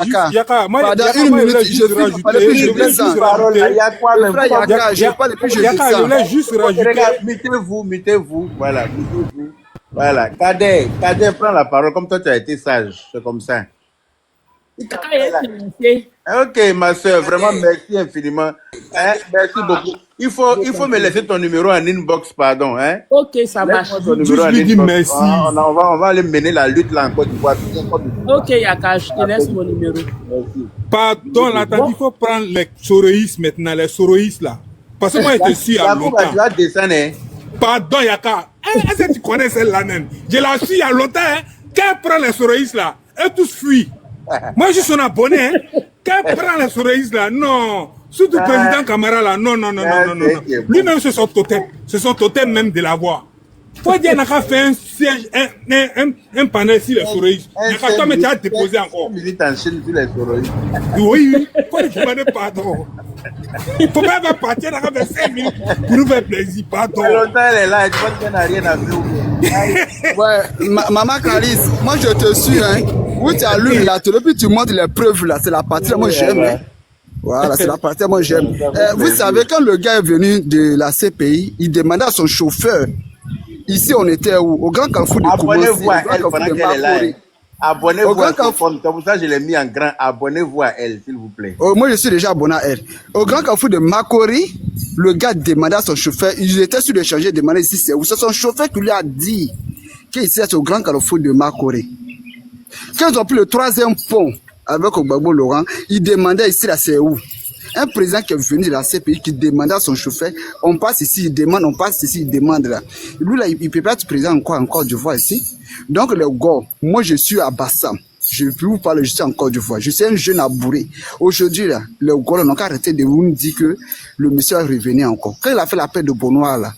Yaka, moi, Pendant Yaka, une moi, je minute, voulais je juste finis de parler, rajouter, puis je je voulais descends. juste parole, il rajouter, y a quoi Le même frère Yaka, je parle et puis je Yaka, je descends. voulais juste rajouter, Regarde, mettez-vous, voilà, mettez-vous. Voilà, Cadet, prends la parole, comme toi tu as été sage, c'est comme ça. Yaka est financé. Ok, ma soeur, vraiment merci infiniment. Hein, merci beaucoup. Il faut me laisser ton numéro en inbox, pardon. Hein. Ok, ça marche. Laisse-moi ton numéro juste en lui dire inbox. merci. On va aller mener la lutte là en Côte d'Ivoire. Ok, Yaka, je te laisse mon numéro. Merci. Pardon, là, t'as dit, il faut prendre les soroïs maintenant, les soroïs là. Parce que moi, j'étais su il y a Yacoub, tu longtemps. vas descendre. Hein. Pardon, Yaka. Est-ce que tu connais celle-là, même? Je l'ai su il y a longtemps, hein. Quand elle prend les soroïs là, eux tous fuient. Moi, je suis son abonné, hein. Quand elle prend les soroïs là, non. Surtout le président Camara là, non. Lui-même, c'est son totem. C'est son totem même de la voix. Faut dire, Naka fait un siège, un panel sur les soroïs. Naka, toi, mais tu as déposé encore. Milite en Chine sur les soroïs. Oui, faut lui demander pardon. Il faut pas partir dans 25 minutes pour nous faire plaisir, pardon. Longtemps, elle est là, et tu vois qu'elle n'a rien à faire. Ouais, Maman Calice, moi je te suis, hein. Oui, tu allumes la télé, puis tu montres les preuves là. C'est la partie que moi j'aime. Hein. Voilà, c'est la partie que moi j'aime. Vous savez, quand le gars est venu de la CPI, il demandait à son chauffeur. Ici, on était où? Au Grand Carrefour de Koumassi. Abonnez-vous à elle pendant qu'elle est là. Hein. Abonnez-vous à son compte. Comme ça, je l'ai mis en grand. Abonnez-vous à elle, s'il vous plaît. Oh, moi, je suis déjà abonné à elle. Au Grand Carrefour de Makori, le gars demandait à son chauffeur, il était sur le changer, demandait ici c'est où. C'est son chauffeur qui lui a dit qu'il c'est au Grand Carrefour de Makori. Quand ils ont pris le 3e pont avec Ogbagbo Laurent, il demandait ici là c'est où. Un président qui est venu de la CPI qui demandait à son chauffeur, on passe ici, il demande, on passe ici, il demande là. Lui là, il ne peut pas être président encore de voir ici. Donc le gars, moi je suis à Bassam. Je ne peux vous parler, je suis en Côte d'Ivoire. Je suis un jeune abouré. Aujourd'hui, là, le gars n'a qu'à arrêter de vous dire que le monsieur est revenu encore. Quand il a fait la paix de Bonoir, là,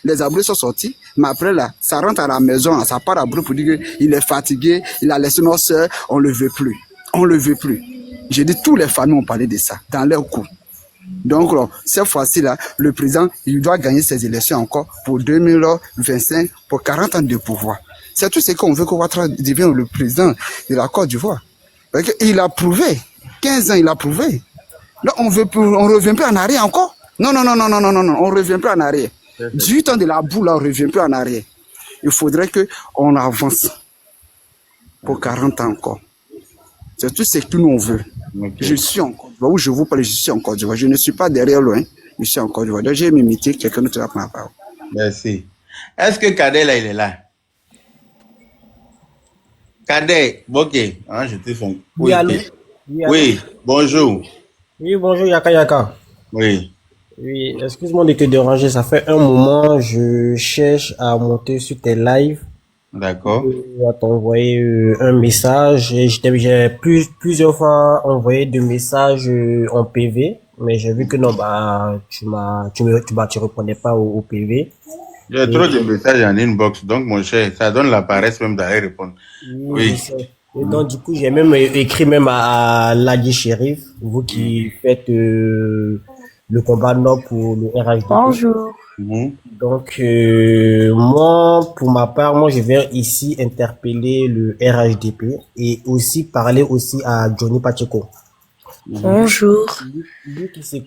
les abourés sont sortis. Mais après, là, ça rentre à la maison, ça part à bout pour dire qu'il est fatigué, il a laissé nos soeurs, on ne le veut plus. On ne le veut plus. J'ai dit, tous les familles ont parlé de ça, dans leur coup. Donc, là, cette fois-ci, là, le président, il doit gagner ses élections encore pour 2025, pour 40 ans de pouvoir. C'est tout ce qu'on veut que Ouattara devienne le président de la Côte d'Ivoire. Il a prouvé. 15 ans, il a prouvé. Là, on revient plus en arrière encore. Non, on revient plus en arrière. 18 ans de la boue, là, on revient plus en arrière. Il faudrait qu'on avance pour 40 ans encore. C'est tout ce que nous on veut. Okay. Je suis en Côte d'Ivoire, où je vous parle, je suis en Côte d'Ivoire. Je ne suis pas derrière loin, je suis en Côte d'Ivoire. Donc j'ai m'imité, quelqu'un d'autre va prendre la parole. Merci. Est-ce que Cadet là, il est là? Cadet, ok. Hein, je te fais. Oui, allô? Oui, bonjour. Oui, bonjour Yaka. Oui. Oui, excuse-moi de te déranger, ça fait un moment, je cherche à monter sur tes lives. D'accord. À t'envoyer un message. J'ai plusieurs fois envoyé des messages en PV, mais j'ai vu que non, bah, tu répondais pas au PV. J'ai trop de messages en inbox, donc mon cher, ça donne la paresse même d'aller répondre. Oui. Et donc, du coup, j'ai même écrit même à Ladi Shérif, vous qui faites le combat nord pour le RHDP. Bonjour. Donc, moi, pour ma part, moi, je viens ici interpeller le RHDP et aussi parler aussi à Johnny Pacheco. Bonjour.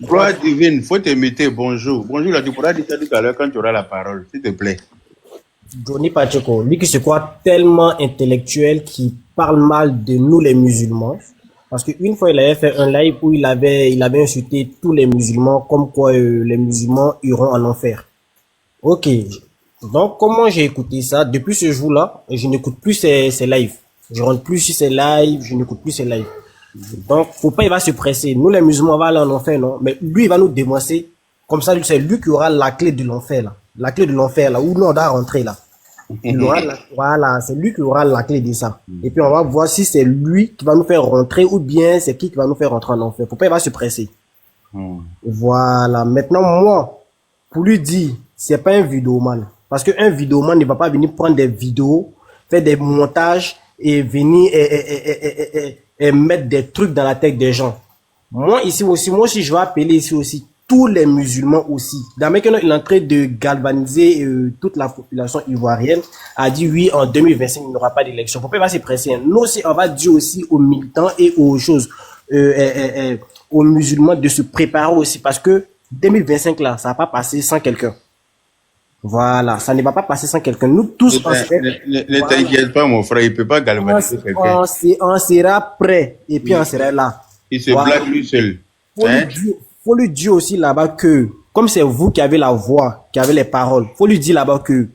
Gloire divine, faut t'imiter. Bonjour. Bonjour, là, tu pourras dire ça tout à l'heure quand tu auras la parole, s'il te plaît. Johnny Pacheco, lui qui se croit tellement intellectuel, qui parle mal de nous les musulmans. Parce qu'une fois, il avait fait un live où il avait insulté tous les musulmans, comme quoi les musulmans iront en enfer. Ok. Donc, comment j'ai écouté ça? Depuis ce jour-là, je n'écoute plus ses lives. Je rentre plus sur ses lives, je n'écoute plus ses lives. Donc, faut pas, il va se presser. Nous, les musulmans, on va aller en enfer, non? Mais lui, il va nous dénoncer. Comme ça, c'est lui qui aura la clé de l'enfer, là. La clé de l'enfer, là, où nous, on doit rentrer, là. Voilà, c'est lui qui aura la clé de ça. Et puis on va voir si c'est lui qui va nous faire rentrer ou bien c'est qui va nous faire rentrer en enfer. Faut pas, il va se presser. Voilà. Maintenant, moi, pour lui dire, c'est pas un vidéoman. Parce qu'un vidéoman ne va pas venir prendre des vidéos, faire des montages et venir et mettre des trucs dans la tête des gens. Moi, ici aussi, je vais appeler ici aussi tous les musulmans aussi. Maintenant, il est en train de galvaniser toute la population ivoirienne, a dit oui, en 2025, il n'y aura pas d'élection. Faut pas se presser. Nous aussi, on va dire aussi aux militants et aux choses, aux musulmans de se préparer aussi, parce que 2025 là, ça va pas passer sans quelqu'un. Voilà, ça ne va pas passer sans quelqu'un. Nous tous, ne t'inquiète pas, mon frère, il peut pas galvaniser quelqu'un. On sera prêt et puis on sera là. Il se blague lui seul. Faut lui dire aussi là-bas que, comme c'est vous qui avez la voix, qui avez les paroles, faut lui dire là-bas que,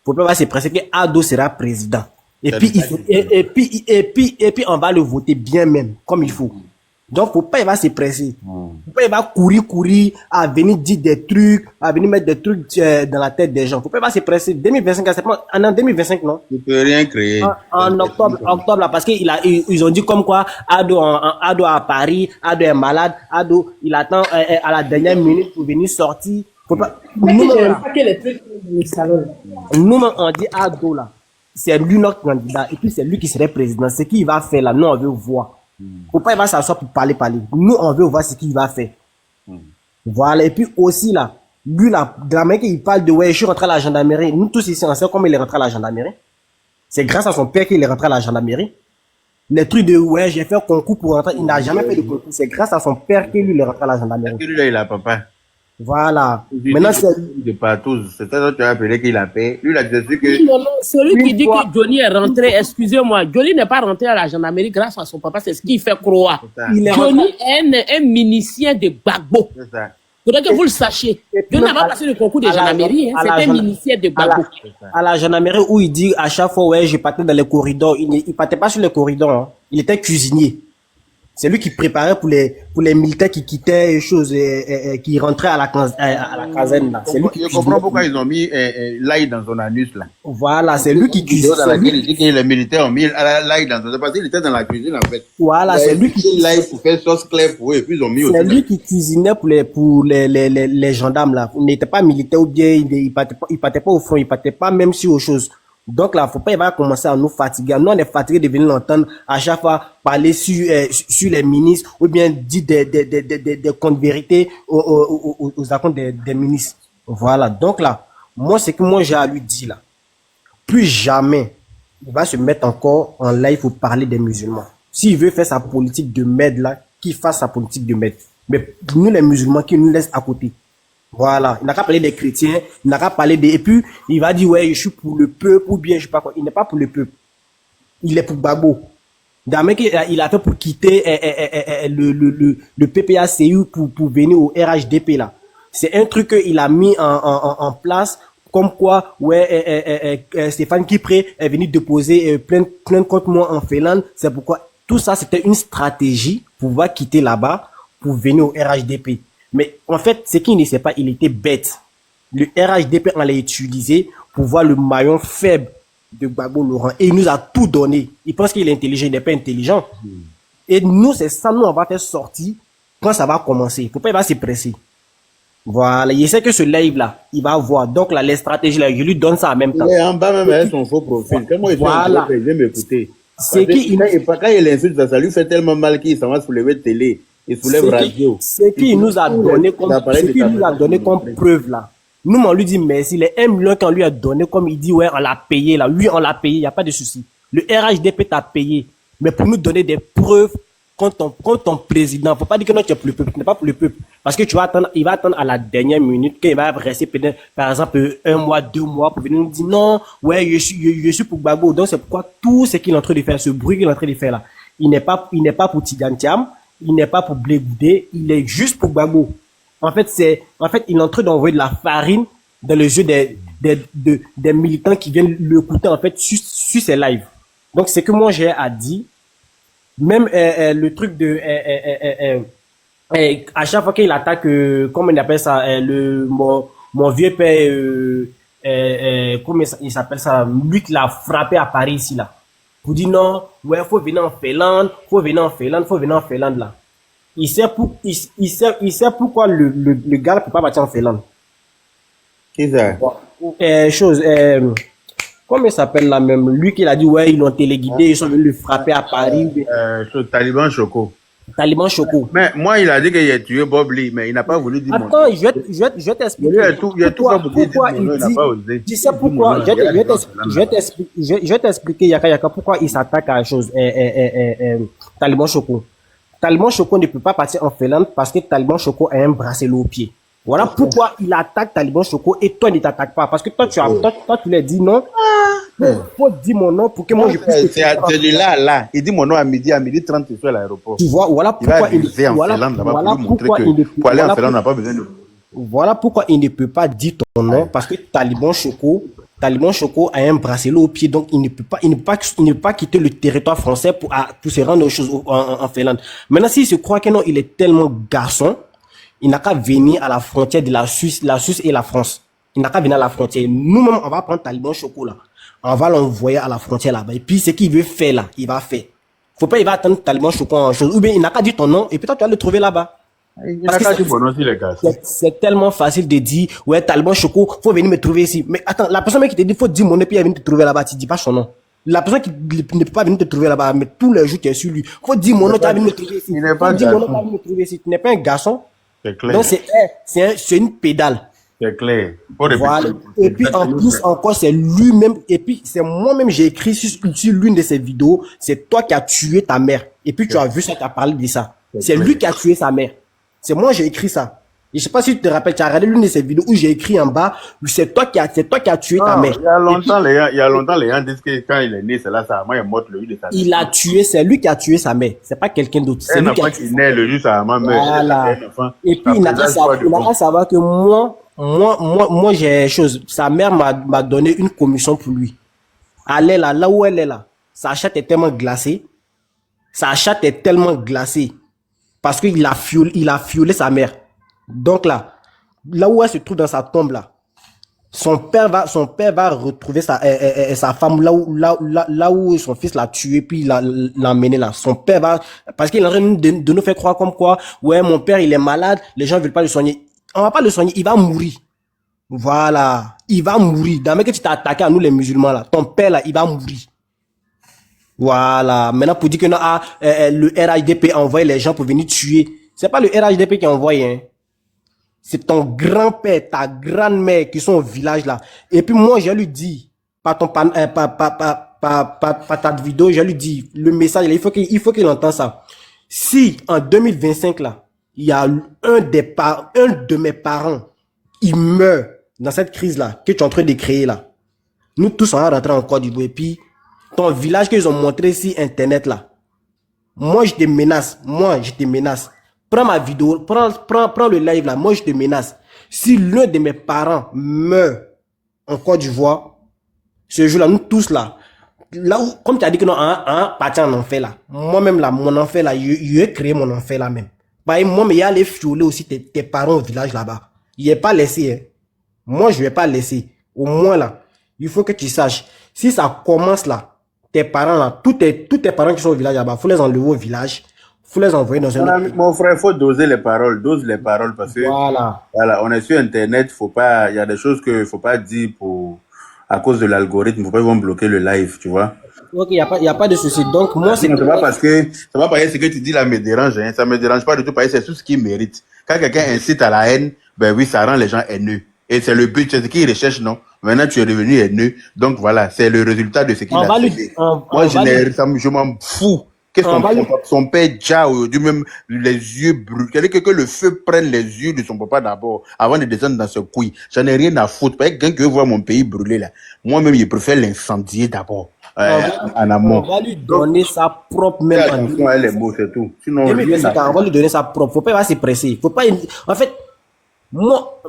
faut pas se presser que Ado sera président. Et puis, on va le voter bien même, comme il faut. Donc, faut pas, il va se presser. Faut pas, il va courir, à venir dire des trucs, à venir mettre des trucs dans la tête des gens. Faut pas, il va se presser. 2025, c'est pas, en 2025, non? Tu peux rien créer. En octobre, là, parce qu'ils ont dit comme quoi, Ado à Paris, Ado est malade, Ado, il attend, à la dernière minute pour venir sortir. Faut pas, nous, on dit Ado, là. C'est lui notre candidat, et puis c'est lui qui serait président. Ce qu'il va faire, là, nous, on veut voir. Faut pas, il va s'asseoir pour parler. Nous, on veut voir ce qu'il va faire. Voilà. Et puis aussi, là, lui, là, de la manière qu'il parle de, ouais, je suis rentré à la gendarmerie. Nous tous ici, on sait comment il est rentré à la gendarmerie. C'est grâce à son père qu'il est rentré à la gendarmerie. Les trucs de, ouais, j'ai fait un concours pour rentrer. Il n'a jamais fait de concours. C'est grâce à son père qu'il lui est rentré à la gendarmerie. Lui, là, il a papa. Voilà. Maintenant, c'est... De partout. C'est ça que tu as appelé qu'il a fait. Lui, là, c'est sûr que... Non, celui qui dit que Johnny est rentré, excusez-moi, Johnny n'est pas rentré à la gendarmerie grâce à son papa, c'est ce qu'il fait croire. Johnny est un minicien de Gbagbo. C'est ça. Faudrait que vous le sachiez. Johnny n'a pas passé le concours de gendarmerie, hein. C'était un minicien de Gbagbo. À la gendarmerie où il dit à chaque fois, ouais, je partais dans les corridors. Il partait pas sur les corridors, hein. Il était cuisinier. C'est lui qui préparait pour les militaires qui quittaient les choses, qui rentraient à la caserne, là. C'est lui qui je comprends pourquoi ils ont mis l'ail dans son anus, là. Voilà, c'est lui qui cuisine. Dans laquelle il dit que les militaires ont mis l'ail dans son anus. Parce qu'il était dans la cuisine, en fait. Voilà, c'est lui qui l'ail pour faire sauce claire pour eux, et puis ils ont mis aussi. C'est lui qui cuisinait pour les gendarmes, là. Il n'était pas militaire ou bien, il partait pas au front, il partait pas même sur aux choses. Donc là, faut pas, il va commencer à nous fatiguer. Nous, on est fatigués de venir l'entendre à chaque fois parler sur les ministres ou bien dire des comptes vérités aux accounts des ministres. Voilà. Donc là, moi, c'est que moi, j'ai à lui dire là. Plus jamais, il va se mettre encore en live pour parler des musulmans. S'il veut faire sa politique de merde là, qu'il fasse sa politique de merde. Mais nous, les musulmans, qui nous laissent à côté. Voilà, il n'a qu'à parler des chrétiens, il n'a qu'à parler des... Et puis, il va dire, ouais, je suis pour le peuple, ou bien, je sais pas quoi. Il n'est pas pour le peuple. Il est pour Gbagbo. D'ailleurs, il a fait pour quitter le PPACU pour venir au RHDP, là. C'est un truc qu'il a mis en place, comme quoi, ouais, Stéphane Kipré est venu déposer plein contre moi en Finlande. C'est pourquoi tout ça, c'était une stratégie pour pouvoir quitter là-bas, pour venir au RHDP. Mais en fait, ce qu'il ne sait pas, il était bête. Le RHDP, on l'a utilisé pour voir le maillon faible de Gbagbo Laurent. Et il nous a tout donné. Il pense qu'il est intelligent, il n'est pas intelligent. Et nous, c'est ça, nous, on va faire sortir quand ça va commencer. Faut pas, il va se presser. Voilà. Il sait que ce live-là, il va voir. Donc là, les stratégies, là, je lui donne ça en même temps. Il est en bas même avec son faux profil. Comment il fait voilà. Je vais m'écouter. C'est qu'il... Quand il insulte, ça lui fait tellement mal qu'il s'en va soulever de télé. Il soulève radio. Ce qu'il nous a donné comme preuve là. Nous, on lui dit merci. Les 1 million qu'on lui a donné, comme il dit, ouais, on l'a payé là. Oui, on l'a payé, il n'y a pas de souci. Le RHDP t'a payé. Mais pour nous donner des preuves contre ton président, faut pas dire que non, tu es pour le peuple, tu n'es pas pour le peuple. Parce que tu vas attendre, il va attendre à la dernière minute, qu'il va rester peut-être, par exemple, 1 mois, 2 mois, pour venir nous dire non, ouais, je suis pour Gbagbo. Donc c'est pourquoi tout ce qu'il est en train de faire, ce bruit qu'il est en train de faire là, il n'est pas pour Tigantiam. Il n'est pas pour Blé Goudé, il est juste pour Gbagbo. En fait, il est en train d'envoyer de la farine dans le jeu des militants qui viennent l'écouter, en fait, sur ses lives. Donc, c'est que moi, j'ai à dire, même, le truc de, à chaque fois qu'il attaque, comment on appelle ça, mon vieux père, comment il s'appelle ça, lui qui l'a frappé à Paris ici, là. Pour dire non, ouais, faut venir en Finlande là. Il sait pourquoi le gars ne peut pas partir en Finlande. Qui ça? Comment il s'appelle là même? Lui qui a dit, ouais, ils l'ont téléguidé, ils sont venus le frapper à Paris. Taliban Choco. Taliban Choco. Mais moi, il a dit qu'il a tué Bob Lee, mais il n'a pas voulu dire mon nom. Attends, je vais t'expliquer. Il a tout fait pour dire mon nom, il n'a pas osé. Tu sais pourquoi? Je vais t'expliquer, Yaka, pourquoi il s'attaque à la chose. Taliban Choco. Taliban Choco ne peut pas partir en Finlande parce que Taliban Choco a un bracelet au pied. Voilà pourquoi il attaque Taliban Choco et toi ne t'attaques pas. Parce que toi, tu lui as dit non. Faut dire mon nom pour que moi je puisse. C'est là. Il dit mon nom à midi 30, il est à l'aéroport. Tu vois, voilà pourquoi il pour aller en Finlande, on n'a pas besoin de. Voilà pourquoi il ne peut pas dire ton nom parce que Taliban Choco a un bracelet au pied, donc il ne peut pas quitter le territoire français pour se rendre aux choses en Finlande. Maintenant, s'il se croit que non, il est tellement garçon, il n'a qu'à venir à la frontière de la Suisse et la France. Il n'a qu'à venir à la frontière. Nous-mêmes, on va prendre Taliban Choco là. On va l'envoyer à la frontière là-bas. Et puis, ce qu'il veut faire là, il va faire. Faut pas, il va attendre Taliban Choco en chose. Ou bien, il n'a qu'à dire ton nom et puis toi, tu vas le trouver là-bas. Il n'a qu'à dire mon nom aussi, les gars. C'est tellement facile de dire, ouais, Taliban Choco, faut venir me trouver ici. Mais attends, la personne qui te dit, faut dire mon nom et puis il va venir te trouver là-bas, tu dis pas son nom. La personne qui ne peut pas venir te trouver là-bas, mais tous les jours, tu es sur lui. Faut dire mon nom, tu vas venir me trouver ici. Il n'est pas un garçon. Tu n'es pas un garçon. C'est clair. Donc, c'est une pédale. C'est clair. Voilà. Et puis, en plus, encore, c'est lui-même, et puis, c'est moi-même, j'ai écrit sur l'une de ses vidéos, c'est toi qui as tué ta mère. Et puis, tu as vu ça, tu as parlé de ça. C'est lui qui a tué sa mère. C'est moi, j'ai écrit ça. Et je sais pas si tu te rappelles, tu as regardé l'une de ces vidéos où j'ai écrit en bas, c'est toi qui as tué ta mère. Il y a longtemps, les gens disent que quand il est né, c'est là, sa maman est morte, le jour de sa mère. Il a tué, c'est lui qui a tué sa mère. C'est pas quelqu'un d'autre. C'est lui qui a tué. Il naît le jour de sa maman meurt. Voilà. Et puis, il n'a qu'à savoir que moi, j'ai chose. Sa mère m'a donné une commission pour lui. Elle est là où elle est là. Sa chatte est tellement glacée. Parce qu'il a violé sa mère. Donc là où elle se trouve dans sa tombe là, son père va retrouver sa femme là où son fils l'a tué puis l'a emmené là. Son père va, parce qu'il est en train de nous faire croire comme quoi, ouais, mon père il est malade, les gens veulent pas le soigner. On va pas le soigner, il va mourir. Voilà, il va mourir. Dans que tu t'es attaqué à nous les musulmans là, ton père là, il va mourir. Voilà. Maintenant, pour dire que non, le RHDP a envoyé les gens pour venir tuer. C'est pas le RHDP qui a envoyé, hein. C'est ton grand-père, ta grand-mère qui sont au village là. Et puis moi, je lui dis, par ta vidéo, je lui dis, le message là, il faut qu'il entende ça. Si, en 2025 là, il y a un de mes parents, il meurt dans cette crise là, que tu es en train de créer là. Nous tous, on va rentrer en Côte d'Ivoire. Et puis, ton village qu'ils ont montré sur Internet là. Moi, je te menace. Prends ma vidéo, prends le live là. Moi, je te menace. Si l'un de mes parents meurt en Côte d'Ivoire, ce jour-là, nous tous là où, comme tu as dit que non, parti en enfer là. Moi-même là, mon enfer là, je ai créé mon enfer là même. Bah, moi, mais il y a les fioler aussi tes parents au village là-bas. Il n'est pas laissé, hein. Moi, je vais pas laisser. Au moins là, il faut que tu saches. Si ça commence là, tes parents là, tous tes parents qui sont au village là-bas, faut les enlever au village, faut les envoyer dans un autre... Mon frère, faut doser les paroles, dose les paroles parce que voilà, on est sur Internet, il y a des choses que faut pas dire à cause de l'algorithme, faut pas ils vont bloquer le live, tu vois. Ok, il y a pas de souci. Donc moi c'est pas parce que ce que tu dis là me dérange, hein. Ça me dérange pas du tout parce que c'est tout ce qu'ils méritent. Quand quelqu'un incite à la haine, ben oui, ça rend les gens haineux. Et c'est le but, c'est ce qu'ils recherchent, non? Maintenant, tu es devenu haineux. Donc voilà, c'est le résultat de ce qu'il a fait. Moi, je m'en fous. Son père déjà aujourd'hui même les yeux brûlés. Que le feu prenne les yeux de son papa d'abord avant de descendre dans ce couille. J'en ai rien à foutre. Parce que quelqu'un qui veut voir mon pays brûler là, moi-même, je préfère l'incendier d'abord. En amont. On va lui donner sa propre même. Attention à les mots, c'est tout. Sinon, on va lui donner sa propre. Faut pas se presser. Faut pas. En fait. Moi,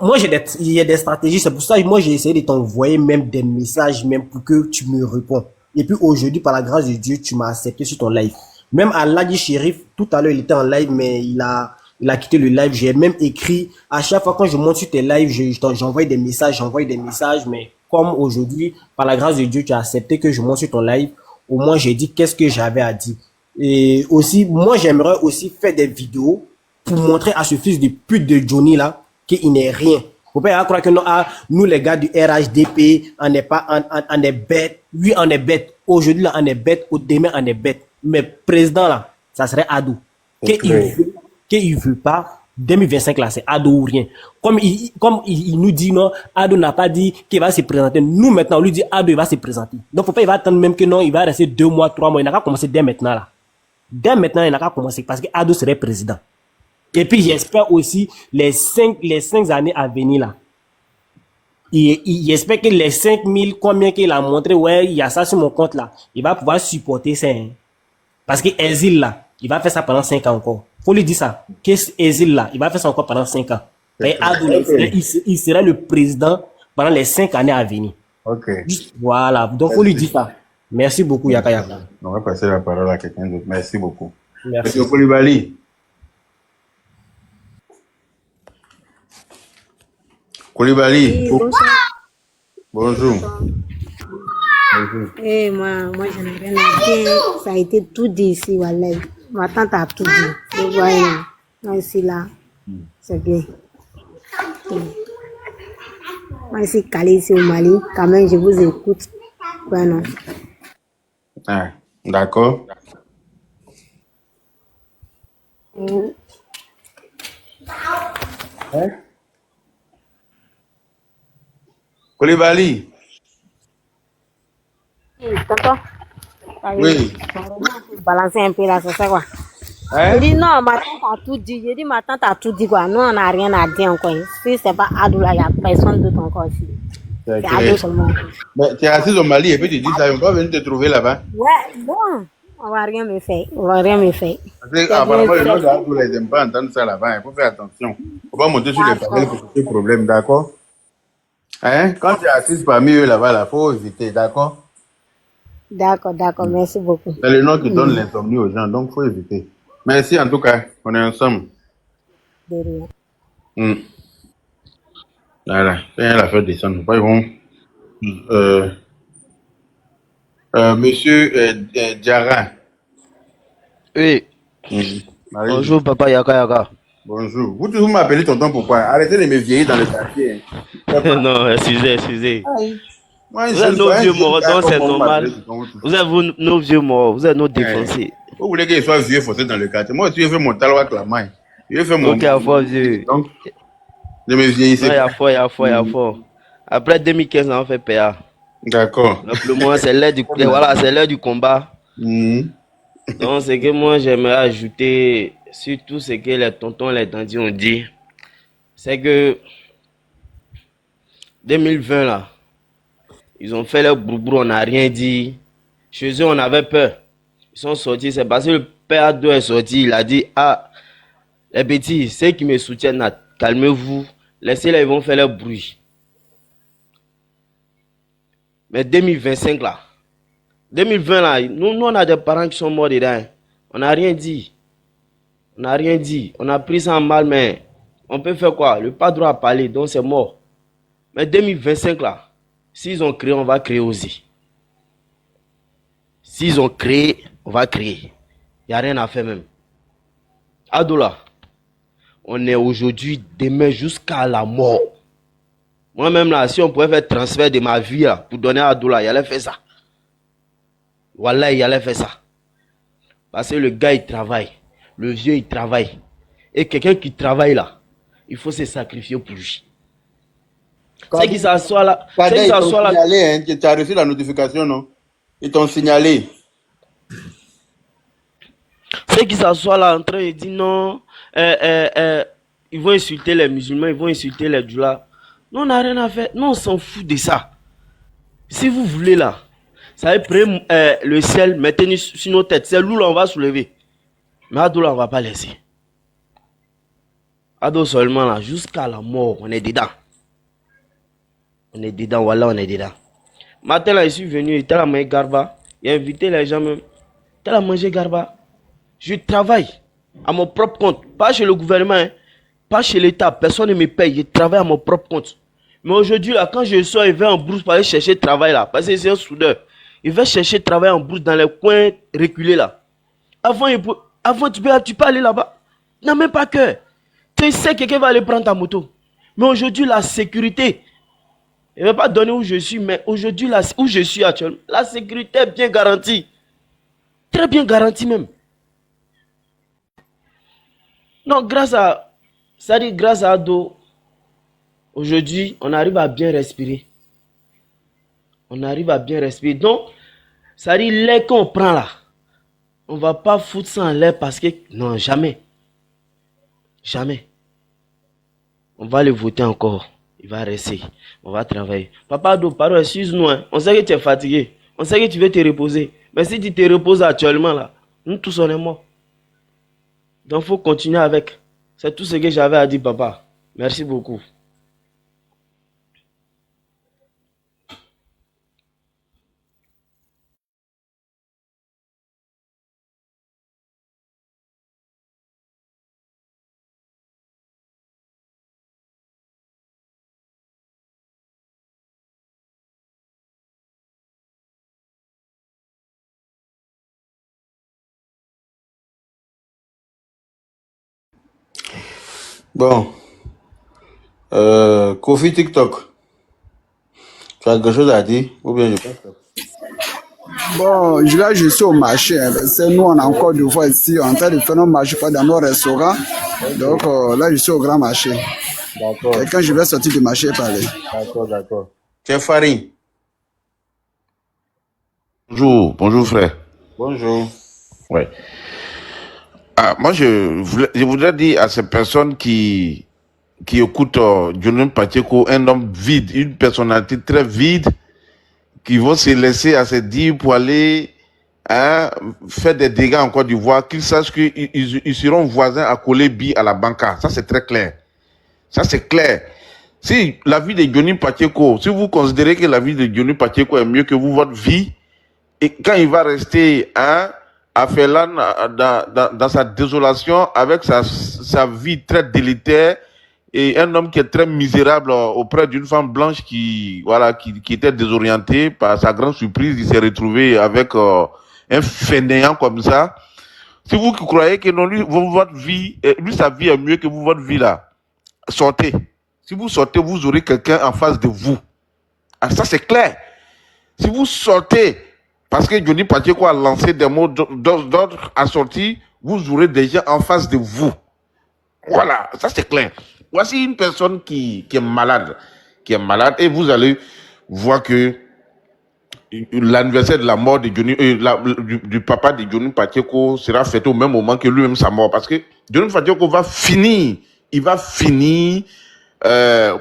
il y a des stratégies. C'est pour ça que moi, j'ai essayé de t'envoyer même des messages, même pour que tu me réponds. Et puis aujourd'hui, par la grâce de Dieu, tu m'as accepté sur ton live. Même Aladi Shérif, tout à l'heure, il était en live, mais il a quitté le live. J'ai même écrit, à chaque fois quand je monte sur tes lives, j'envoie des messages, mais comme aujourd'hui, par la grâce de Dieu, tu as accepté que je monte sur ton live. Au moins, j'ai dit qu'est-ce que j'avais à dire. Et aussi, moi, j'aimerais aussi faire des vidéos pour montrer à ce fils de pute de Johnny là, qu'il n'est rien. Faut pas croire que nous les gars du RHDP, on est bêtes. Oui, on est bêtes. Aujourd'hui là, on est bêtes. Demain, on est bêtes. Mais président là, ça serait Adou. qu'il veut pas, 2025 là, c'est Ado ou rien. Comme il nous dit non, Ado n'a pas dit qu'il va se présenter. Nous maintenant, on lui dit Ado il va se présenter. Donc faut pas il va attendre même que non, il va rester 2 mois, 3 mois. Il n'a qu'à commencer dès maintenant là. Dès maintenant, il n'a qu'à commencer parce que Ado serait président. Et puis j'espère aussi les 5 années à venir là. Il espère que les 5000 combien qu'il a montré, ouais, il y a ça sur mon compte là. Il va pouvoir supporter ça. Hein. Parce que Exil là, il va faire ça pendant 5 ans encore. Faut lui dire ça. Qu'est-ce Exil là, il va faire ça encore pendant 5 ans. Et Ado, il sera le président pendant les 5 années à venir. Ok. Voilà. Donc faut lui dire ça. Merci beaucoup, Yaka Yaka. On va passer la parole à quelqu'un d'autre. Merci beaucoup. Merci. Monsieur Koulibaly. Koulibaly. Oui, Bonjour. bonjour. Eh, moi, je n'ai rien à dire. Ça a été tout dit ici, Wallah. Ma tante a tout dit. Donc, voilà. Moi, ici, là, c'est bien. Moi, ici, calé ici au Mali. Quand même, je vous écoute. Voilà. Ah, d'accord. Koulibaly. Tonton. Oui. Balancer un peu là, c'est ça quoi. Hein? Je dis non, ma tante a tout dit. Je dis ma tante a tout dit quoi. Nous, on n'a rien à dire encore. Si c'est pas Adou là, il n'y a personne d'autre encore ici. C'est Adou seulement. Mais tu es assis au Mali et puis tu dis ça, on va venir te trouver là-bas. Ouais, bon. On va rien me faire. On va rien me faire. Parce que apparemment, les gens d'Adou, ils n'aiment pas entendre ça là-bas. Il faut faire attention. Il ne faut pas monter sur les panneaux pour ce problème, d'accord? Hein? Quand tu es assis parmi eux là-bas, il faut éviter, d'accord? D'accord, merci beaucoup. C'est le nom qui donne l'insomnie aux gens, donc il faut éviter. Merci en tout cas, on est ensemble. De rien. Voilà, c'est la fête descendre. Pas bon. Monsieur Diarra. Oui, Marie. bonjour papa Yaka Yaka. Bonjour. Vous toujours m'appelez tonton pourquoi? Arrêtez de me vieillir dans le quartier. Non, excusez. Moi, Vous êtes nos vieux morts, donc c'est normal. Vous êtes nos vieux morts, vous êtes nos défoncés. Vous voulez qu'il soit vieux forcé dans le quartier? Moi aussi, j'ai fait mon talent avec la main. J'ai fait mon. Ok, à fois vieux. Donc, je me vieillissais. Il y a fort. Après 2015, on fait PA. D'accord. Donc le moment, c'est l'heure du, voilà, c'est l'heure du combat. Donc, ce que moi, j'aimerais ajouter sur tout ce que les tontons et les tandis ont dit, c'est que 2020, là, ils ont fait leur broubrou, on n'a rien dit. Chez eux, on avait peur. Ils sont sortis, c'est parce que le père d'eux est sorti, il a dit, ah, les petits, ceux qui me soutiennent, là, calmez-vous, laissez-les, ils vont faire leur bruit. Mais 2025, là, 2020, là, nous, on a des parents qui sont morts dedans. On n'a rien dit. On a pris ça en mal, mais on peut faire quoi? Le pas droit à parler, donc c'est mort. Mais 2025, là, s'ils ont créé, on va créer aussi. S'ils ont créé, on va créer. Il n'y a rien à faire même. Adoula, on est aujourd'hui, demain, jusqu'à la mort. Moi-même, là, si on pouvait faire transfert de ma vie là, pour donner à Adoula, il allait faire ça. Voilà, il allait faire ça. Parce que le gars, il travaille. Le vieux, il travaille. Et quelqu'un qui travaille là, il faut se sacrifier pour lui. C'est qui s'assoit là. C'est qui s'assoit là. Signalé, hein, tu as reçu la notification, non? Ils t'ont signalé. C'est qui s'assoit là en train de dire non, ils vont insulter les musulmans, ils vont insulter les djoulas. Nous, on n'a rien à faire. Nous, on s'en fout de ça. Si vous voulez là, ça va prendre le ciel, mettez-nous sur nos têtes. C'est nous là, on va soulever. Mais Ado là, on ne va pas laisser. Ado seulement là, jusqu'à la mort, on est dedans. On est dedans, voilà, on est dedans. Matin là, je suis venu, il était à manger garba. Il a invité les gens même. Il était à manger garba. Je travaille à mon propre compte. Pas chez le gouvernement, hein. Pas chez l'État. Personne ne me paye. Je travaille à mon propre compte. Mais aujourd'hui, là, quand je sors, il va en brousse pour aller chercher travail là. Parce que c'est un soudeur. Il va chercher travail en brousse dans les coins reculés là. Avant tu peux aller là-bas. Non, même pas que. Tu sais que quelqu'un va aller prendre ta moto. Mais aujourd'hui, la sécurité. Je ne vais pas donner où je suis, mais aujourd'hui, où je suis actuellement, la sécurité est bien garantie. Très bien garantie même. Non, grâce à Ado, aujourd'hui, on arrive à bien respirer. Donc, ça dit, l'air qu'on prend là, on va pas foutre ça en l'air parce que, non, jamais. On va le voter encore. Il va rester. On va travailler. Papa Ado, pardon, excuse-nous. Hein. On sait que tu es fatigué. On sait que tu veux te reposer. Mais si tu te reposes actuellement là, nous tous on est morts. Donc, il faut continuer avec. C'est tout ce que j'avais à dire, papa. Merci beaucoup. Bon, Kofi TikTok, tu as quelque chose à dire ou bien je passe? Bon, là, je suis au marché. Hein. C'est nous, on a encore de fois ici. On est en train de faire nos marchés pas dans nos restaurants. Donc là, je suis au grand marché. D'accord. Et quand je vais sortir du marché, parler. D'accord. Chef Farid. Bonjour frère. Bonjour. Ouais. Ah, moi je voudrais dire à ces personnes qui écoutent Johnny Pacheco, un homme vide, une personnalité très vide, qui vont se laisser à se dire pour aller faire des dégâts en Côte d'Ivoire, qu'ils sachent qu'ils seront voisins à coller billes à la banca. Ça c'est très clair. Ça c'est clair. Si la vie de Johnny Pacheco, si vous considérez que la vie de Johnny Pacheco est mieux que vous, votre vie, et quand il va rester à Félan dans sa désolation, avec sa vie très délétère, et un homme qui est très misérable auprès d'une femme blanche qui était désorientée, par sa grande surprise, il s'est retrouvé avec un fainéant comme ça. Si vous croyez que non, lui, votre vie, lui, sa vie est mieux que vous, votre vie là, sortez. Si vous sortez, vous aurez quelqu'un en face de vous. Ah, ça c'est clair. Si vous sortez, parce que Johnny Pacheco a lancé des mots d'ordre assortis, vous aurez des gens en face de vous. Voilà, ça c'est clair. Voici une personne qui est malade, et vous allez voir que l'anniversaire de la mort de Johnny, du papa de Johnny Pacheco sera fêté au même moment que lui-même sa mort, parce que Johnny Pacheco il va finir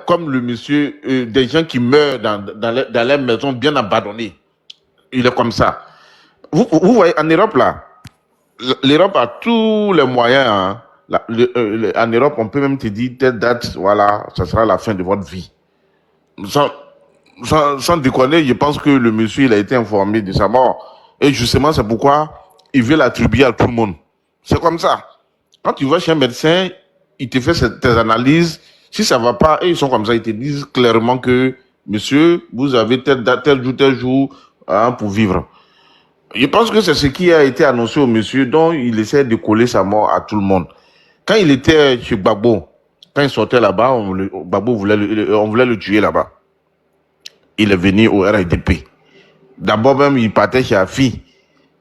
comme le monsieur des gens qui meurent dans les maisons bien abandonnées. Il est comme ça. Vous voyez, en Europe, là, l'Europe a tous les moyens. Hein. En Europe, on peut même te dire, telle date, voilà, ça sera la fin de votre vie. Sans déconner, je pense que le monsieur, il a été informé de sa mort. Et justement, c'est pourquoi il veut l'attribuer à tout le monde. C'est comme ça. Quand tu vas chez un médecin, il te fait tes analyses. Si ça va pas, et ils sont comme ça, ils te disent clairement que, monsieur, vous avez telle date, tel jour, pour vivre. Je pense que c'est ce qui a été annoncé au monsieur, dont il essaie de coller sa mort à tout le monde. Quand il était chez Gbagbo, quand il sortait là-bas, on voulait le tuer là-bas. Il est venu au RIDP. D'abord même, il partait chez Afi.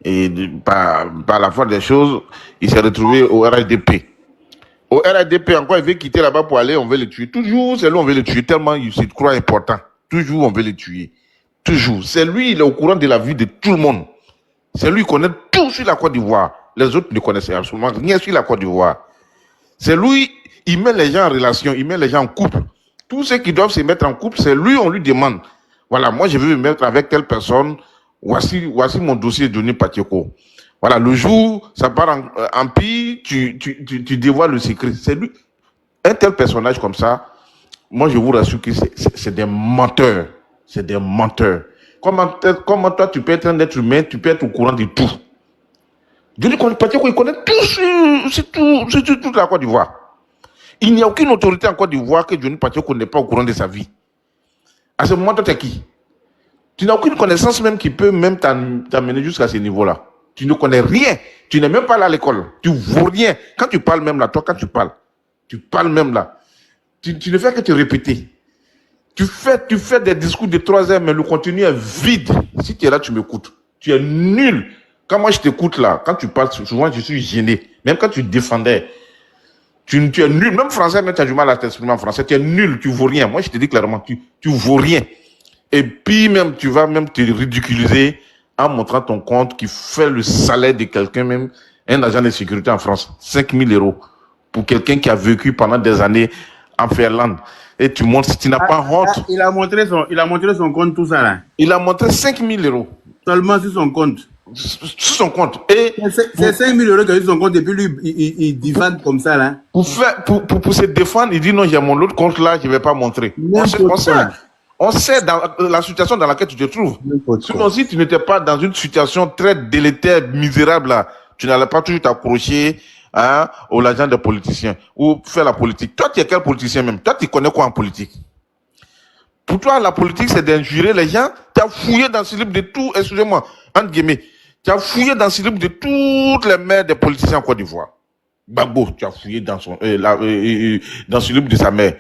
Et par la force des choses, il s'est retrouvé au RIDP. Au RIDP, encore, il veut quitter là-bas pour aller, on veut le tuer. Toujours, c'est lui, on veut le tuer, tellement il se croit important. Toujours, on veut le tuer. Toujours. C'est lui, il est au courant de la vie de tout le monde. C'est lui qui connaît tout sur la Côte d'Ivoire. Les autres ne connaissaient absolument rien sur la Côte d'Ivoire. C'est lui, il met les gens en relation, il met les gens en couple. Tous ceux qui doivent se mettre en couple, c'est lui, on lui demande. Voilà, moi je veux me mettre avec telle personne. Voici mon dossier de Johnny Pacheco. Voilà, le jour, ça part en pire, tu dévoiles le secret. C'est lui. Un tel personnage comme ça, moi je vous rassure que c'est des menteurs. C'est des menteurs. Comment toi, tu peux être un être humain, tu peux être au courant de tout. Johnny Pacheco, il connaît tout sur toute la Côte d'Ivoire. Il n'y a aucune autorité en Côte d'Ivoire que Johnny Pacheco n'est pas au courant de sa vie. À ce moment, toi, tu es qui? Tu n'as aucune connaissance même qui peut même t'amener jusqu'à ce niveau-là. Tu ne connais rien. Tu n'es même pas là à l'école. Tu ne vaux rien. Quand tu parles même là, toi, quand tu parles même là. Tu ne fais que te répéter. Tu fais des discours de 3 heures, mais le contenu est vide. Si tu es là, tu m'écoutes. Tu es nul. Quand moi je t'écoute là, quand tu parles, souvent je suis gêné. Même quand tu défendais, Tu es nul. Même français, mais tu as du mal à t'exprimer en français. Tu es nul, tu vaux rien. Moi, je te dis clairement, tu vaux rien. Et puis même, tu vas même te ridiculiser en montrant ton compte qui fait le salaire de quelqu'un, même un agent de sécurité en France. 5 000 euros pour quelqu'un qui a vécu pendant des années en Finlande. Et tu montres si tu n'as pas honte. Il a montré son compte, tout ça là. Il a montré 5 000 euros. Seulement sur son compte. Sur son compte. Et c'est 5 000 euros qui est sur son compte et puis lui, il divane comme ça là. Pour se défendre, il dit non, j'ai mon autre compte là, je ne vais pas montrer. On sait dans la situation dans laquelle tu te trouves. Sinon, si tu n'étais pas dans une situation très délétère, misérable là, tu n'allais pas toujours t'accrocher aux agents des politiciens ou faire la politique. Toi, tu es quel politicien même? Toi, tu connais quoi en politique? Pour toi, la politique, c'est d'injurer les gens. Tu as fouillé dans ce livre de tout, excusez-moi, entre guillemets, tu as fouillé dans ce livre de toutes les mères des politiciens en Côte d'Ivoire. Gbagbo, tu as fouillé dans ce livre de sa mère.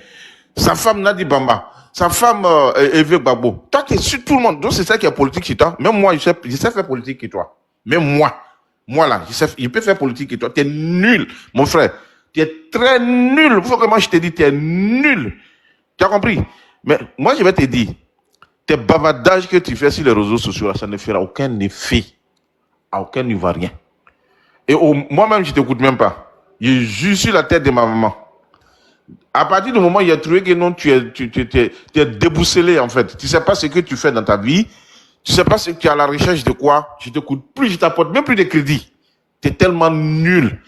Sa femme, Nadi Bamba. Sa femme, Eve Gbagbo. Toi, tu es sur tout le monde. Donc, c'est ça qui est politique chez toi. Même moi, je sais faire politique que toi. Même moi là, je peux faire politique que toi. Tu es nul, mon frère. Tu es très nul. Il faut que moi, je te dis, tu es nul. Tu as compris? Mais moi, je vais te dire, tes bavardages que tu fais sur les réseaux sociaux, là, ça ne fera aucun effet à aucun Ivoirien. Et moi-même, je ne t'écoute même pas. Je jure sur la tête de ma maman. À partir du moment où il a trouvé que non, tu es déboussolé, en fait. Tu ne sais pas ce que tu fais dans ta vie. Tu ne sais pas ce que tu es à la recherche de quoi. Je ne t'écoute plus, je t'apporte même plus de crédit. Tu es tellement nul.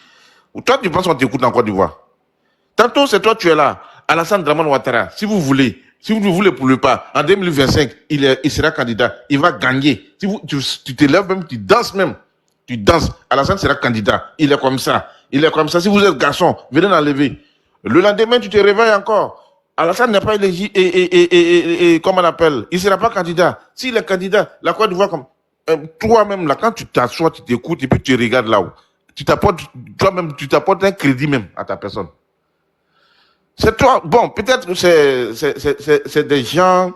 Ou toi, tu penses qu'on t'écoute en Côte d'Ivoire. Tantôt, c'est toi, tu es là. Alassane Dramane Ouattara, si vous voulez, si vous ne voulez plus pas, en 2025, il sera candidat. Il va gagner. Si tu te lèves même, tu danses même. Tu danses. Alassane sera candidat. Il est comme ça. Il est comme ça. Si vous êtes garçon, venez l'enlever. Le lendemain, tu te réveilles encore. Alassane n'est pas éligible et comment on appelle? Il ne sera pas candidat. S'il est candidat, la Côte d'Ivoire comme toi-même là, quand tu t'assois, tu t'écoutes et puis tu regardes là-haut, tu t'apportes toi-même, tu t'apportes un crédit même à ta personne. C'est toi. Bon, peut-être que c'est des gens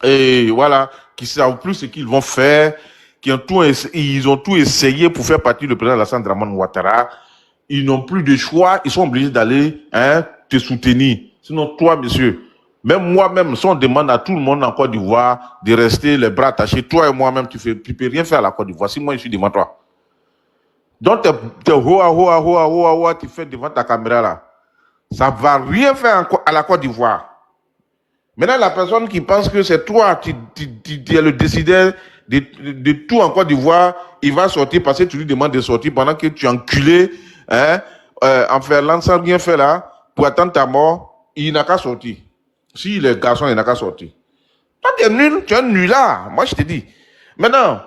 voilà, qui savent plus ce qu'ils vont faire, ils ont tout essayé pour faire partie du président Alassane Dramane Ouattara. Ils n'ont plus de choix, ils sont obligés d'aller te soutenir. Sinon, toi, monsieur, même moi-même, si on demande à tout le monde en Côte d'Ivoire de rester les bras attachés, toi et moi-même, tu peux rien faire à la Côte d'Ivoire. Si moi, je suis devant toi. Donc, t'es hoa, tu fais devant ta caméra là. Ça va rien faire à la Côte d'Ivoire. Maintenant, la personne qui pense que c'est toi qui es le décideur de tout en Côte d'Ivoire, il va sortir parce que tu lui demandes de sortir pendant que tu es enculé, en faire sans rien faire là, pour attendre ta mort, il n'a qu'à sortir. Si les garçons, il n'a qu'à sortir. Toi, tu es un nulard. Moi, je te dis. Maintenant,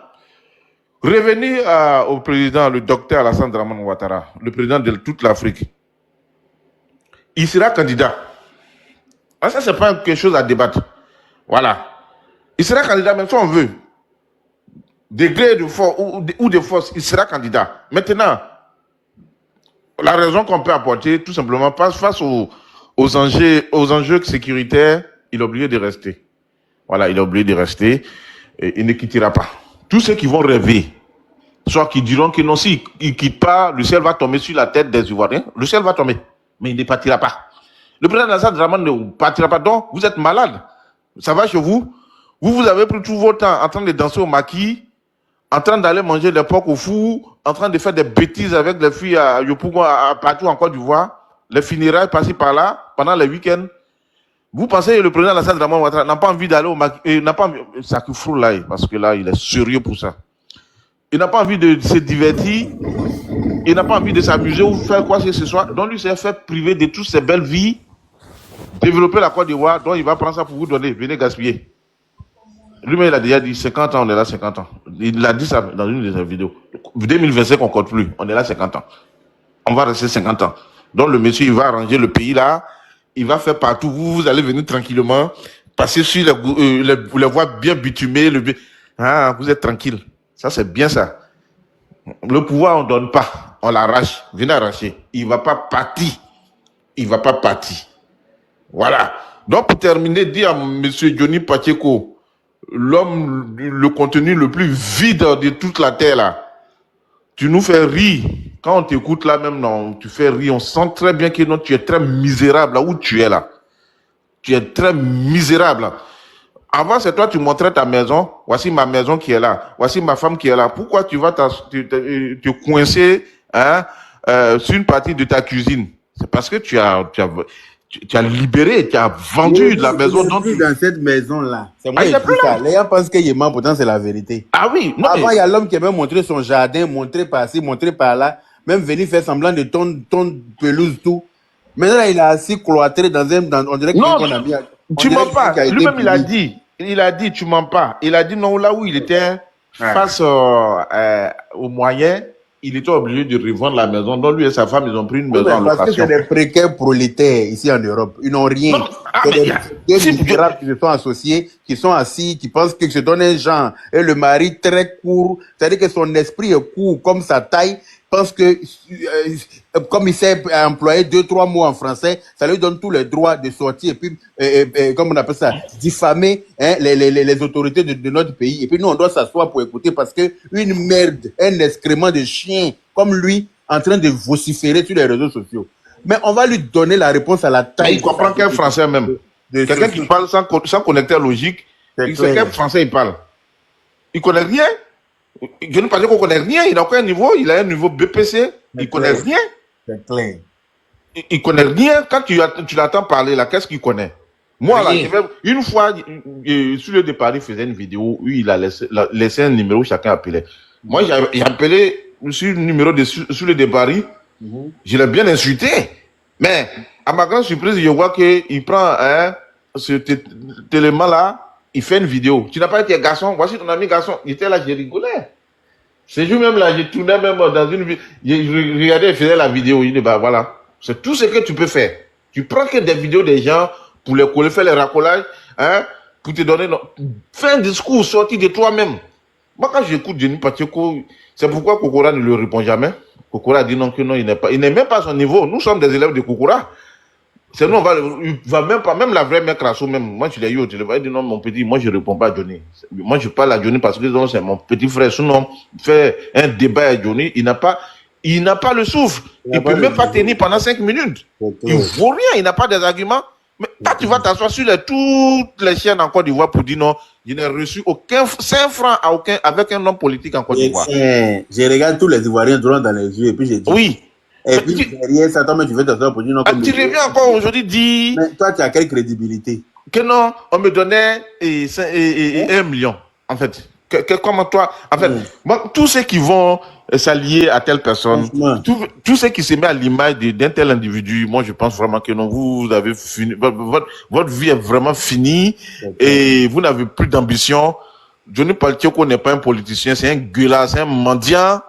revenir au président, le docteur Alassane Dramane Ouattara, le président de toute l'Afrique. Il sera candidat. Ça, c'est pas quelque chose à débattre. Voilà. Il sera candidat, même si on veut. Degré de force ou de force, il sera candidat. Maintenant, la raison qu'on peut apporter, tout simplement, face aux enjeux sécuritaires, il est obligé de rester. Voilà, il est obligé de rester. Et il ne quittera pas. Tous ceux qui vont rêver, soit qui diront que non, s'il ne quitte pas, le ciel va tomber sur la tête des Ivoiriens. Le ciel va tomber. Mais il ne partira pas. Le président Alassane Dramane ne partira pas. Donc, vous êtes malade. Ça va chez vous? Vous avez pris tout votre temps en train de danser au maquis, en train d'aller manger des porcs au four, en train de faire des bêtises avec les filles à Yopougon, partout en Côte d'Ivoire, les funérailles par-ci par-là, pendant les week-ends. Vous pensez que le président Alassane Dramane Ouattara n'a pas envie d'aller au maquis, n'a pas envie, ça qui fout là, parce que là, il est sérieux pour ça. Il n'a pas envie de se divertir, il n'a pas envie de s'amuser ou faire quoi que ce soit. Donc lui s'est fait priver de toutes ses belles vies, développer la Côte d'Ivoire, donc il va prendre ça pour vous donner, venez gaspiller. Lui-même, il a déjà dit 50 ans, on est là 50 ans. Il a dit ça dans une de ses vidéos. 2025, on ne compte plus, on est là 50 ans. On va rester 50 ans. Donc le monsieur, il va arranger le pays là, il va faire partout, vous allez venir tranquillement, passer sur les voies bien bitumées, vous êtes tranquille. Ça, c'est bien ça. Le pouvoir, on ne donne pas. On l'arrache. Venez arracher. Il ne va pas partir. Il ne va pas partir. Voilà. Donc, pour terminer, dire à M. Johnny Pacheco, l'homme, le contenu le plus vide de toute la terre, là, tu nous fais rire quand on t'écoute là même, non, tu fais rire, on sent très bien que non, tu es très misérable là où tu es là. Tu es très misérable. Avant, c'est toi, tu montrais ta maison. Voici ma maison qui est là. Voici ma femme qui est là. Pourquoi tu vas te coincer sur une partie de ta cuisine? C'est parce que tu as libéré, tu as vendu de la maison. Il est plus dans cette maison-là. C'est moi Ah, il qui est dis plus ça. là. Les gens pensent qu'il est mort, pourtant c'est la vérité. Ah oui. Non, Avant, mais il y a l'homme qui aimait montrer son jardin, montrer par-ci, montrer par-là, même venir faire semblant de ton pelouse, tout. Maintenant, là, il a assis cloîtré on dirait non, qu'on a mis. tu mens pas. Lui-même, il a dit, tu mens pas. Il a dit non, là où il était face aux moyens, il était obligé de revendre la maison. Donc lui et sa femme, ils ont pris une maison en Parce que location. c'est des précaires prolétaires ici en Europe. Ils n'ont rien. Non, C'est des misérables qui se sont associés, qui sont assis, qui pensent qu'ils se donnent un genre. Et le mari très court, c'est-à-dire que son esprit est court comme sa taille, pense que comme il sait employer 2-3 mots en français, ça lui donne tous les droits de sortir et puis, comme on appelle ça, diffamer les autorités de notre pays. Et puis nous, on doit s'asseoir pour écouter parce que une merde, un excrément de chien comme lui, en train de vociférer sur les réseaux sociaux. Mais on va lui donner la réponse à la taille. Il comprend qu'un français même. Quelqu'un qui parle sans connecteur logique, il sait quel français il parle. Il connaît rien. Je ne pense qu'on connaît rien. Il a aucun niveau. Il a un niveau BPC. Il connaît rien. C'est clair. Il connaît rien. Quand tu l'entends parler là, qu'est-ce qu'il connaît? Moi, là, une fois, sur le départ, il faisait une vidéo où il a laissé un numéro, chacun appelait. Moi, j'ai appelé sur le numéro sur le départ. Je l'ai bien insulté. Mais, à ma grande surprise, je vois qu'il prend ce élément-là, il fait une vidéo. Tu n'as pas été garçon, voici ton ami garçon. Il était là, j'ai rigolé. Ce jour-même là, j'ai tourné même dans une vidéo. Je regardais, il faisait la vidéo. Il dit, bah voilà, c'est tout ce que tu peux faire. Tu prends que des vidéos des gens pour les coller, faire les racolages, pour te donner. Fais un discours sorti de toi-même. Moi, quand j'écoute Denis Pacheco, c'est pourquoi Kokora ne lui répond jamais. Kokora dit non, que non, il n'est même pas à son niveau. Nous sommes des élèves de Kokora. C'est nous, il va même pas, même la vraie mère Crasso, même, moi je l'ai eu au téléphone, il dit non, mon petit, moi je réponds pas à Johnny. Moi je parle à Johnny parce que c'est mon petit frère, sinon, fait un débat à Johnny, il n'a pas le souffle. Il peut même pas tenir pendant 5 minutes. Il vaut rien, il n'a pas des arguments. Mais quand tu vas t'asseoir sur toutes les chaînes en Côte d'Ivoire pour dire non, je n'ai reçu aucun 5 francs avec un homme politique en Côte d'Ivoire. Je regarde tous les Ivoiriens droit dans les yeux et puis j'ai dit. Oui. Et puis derrière ça, toi, tu veux t'asseoir pour dire non. Tu reviens encore aujourd'hui dire. Mais toi, tu as quelle crédibilité? Que non, on me donnait 1 million, en fait. Comment toi, en fait, moi, tous ceux qui vont s'allier à telle personne, tous ceux qui se mettent à l'image d'un tel individu, moi je pense vraiment que non, vous avez fini, votre vie est vraiment finie et vous n'avez plus d'ambition. Johnny Pacheco n'est pas un politicien, c'est un gueulard, c'est un mendiant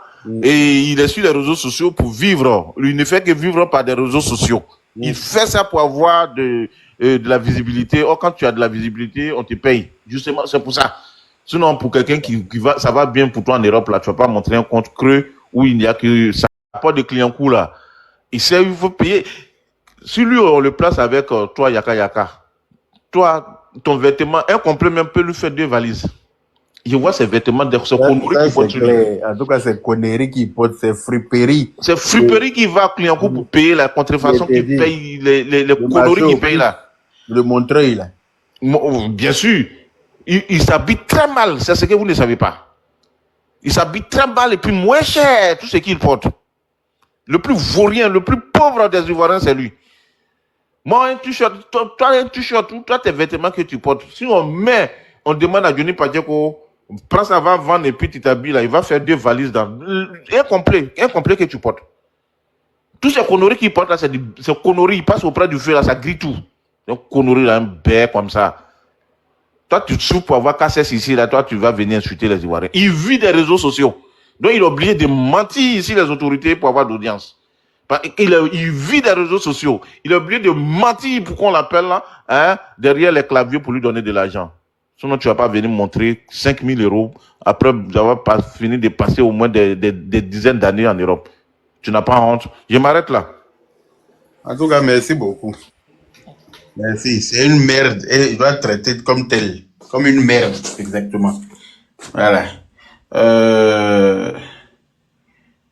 et il est sur les réseaux sociaux pour vivre. Il ne fait que vivre par des réseaux sociaux. Il fait ça pour avoir de la visibilité. Or, quand tu as de la visibilité, on te paye. Justement, c'est pour ça. Sinon, pour quelqu'un ça va bien pour toi en Europe, là, tu vas pas montrer un compte creux où il n'y a que ça. Pas de client coup, là. Il sait, il faut payer. Si lui, on le place avec toi, Yaka. Toi, ton vêtement, un complet même peut lui faire 2 valises. Je vois ces vêtements de ce connerie qui porte sur lui. En tout cas, c'est conneries qui porte, c'est friperie. C'est friperie qui va client coup pour payer la contrefaçon qui paye les conneries qui payent là. Le Montreuil, là. Bien sûr. Il s'habille très mal, c'est ce que vous ne savez pas. Il s'habille très mal et puis moins cher, tout ce qu'il porte. Le plus vaurien, le plus pauvre des Ivoiriens, c'est lui. Moi, un t-shirt, toi, un t-shirt, toi, tes vêtements que tu portes. Si on demande à Johnny Pacheco, prends ça, va vendre et puis tu t'habilles là, il va faire 2 valises dans un complet que tu portes. Tous ces conneries qu'il porte là, c'est conneries, il passe auprès du feu là, ça grille tout. Un connerie là, un bec comme ça. Toi, tu te souffres pour avoir cassé ici, là, toi, tu vas venir insulter les Ivoiriens. Il vit des réseaux sociaux. Donc, il est obligé de mentir ici, les autorités, pour avoir d'audience. Il vit des réseaux sociaux. Il est obligé de mentir pour qu'on l'appelle, là, derrière les claviers pour lui donner de l'argent. Sinon, tu vas pas venir montrer 5 000 € après avoir fini de passer au moins des dizaines d'années en Europe. Tu n'as pas honte. Je m'arrête là. En tout cas, merci beaucoup. Merci, c'est une merde et il doit être traité comme tel, comme une merde, exactement. Voilà.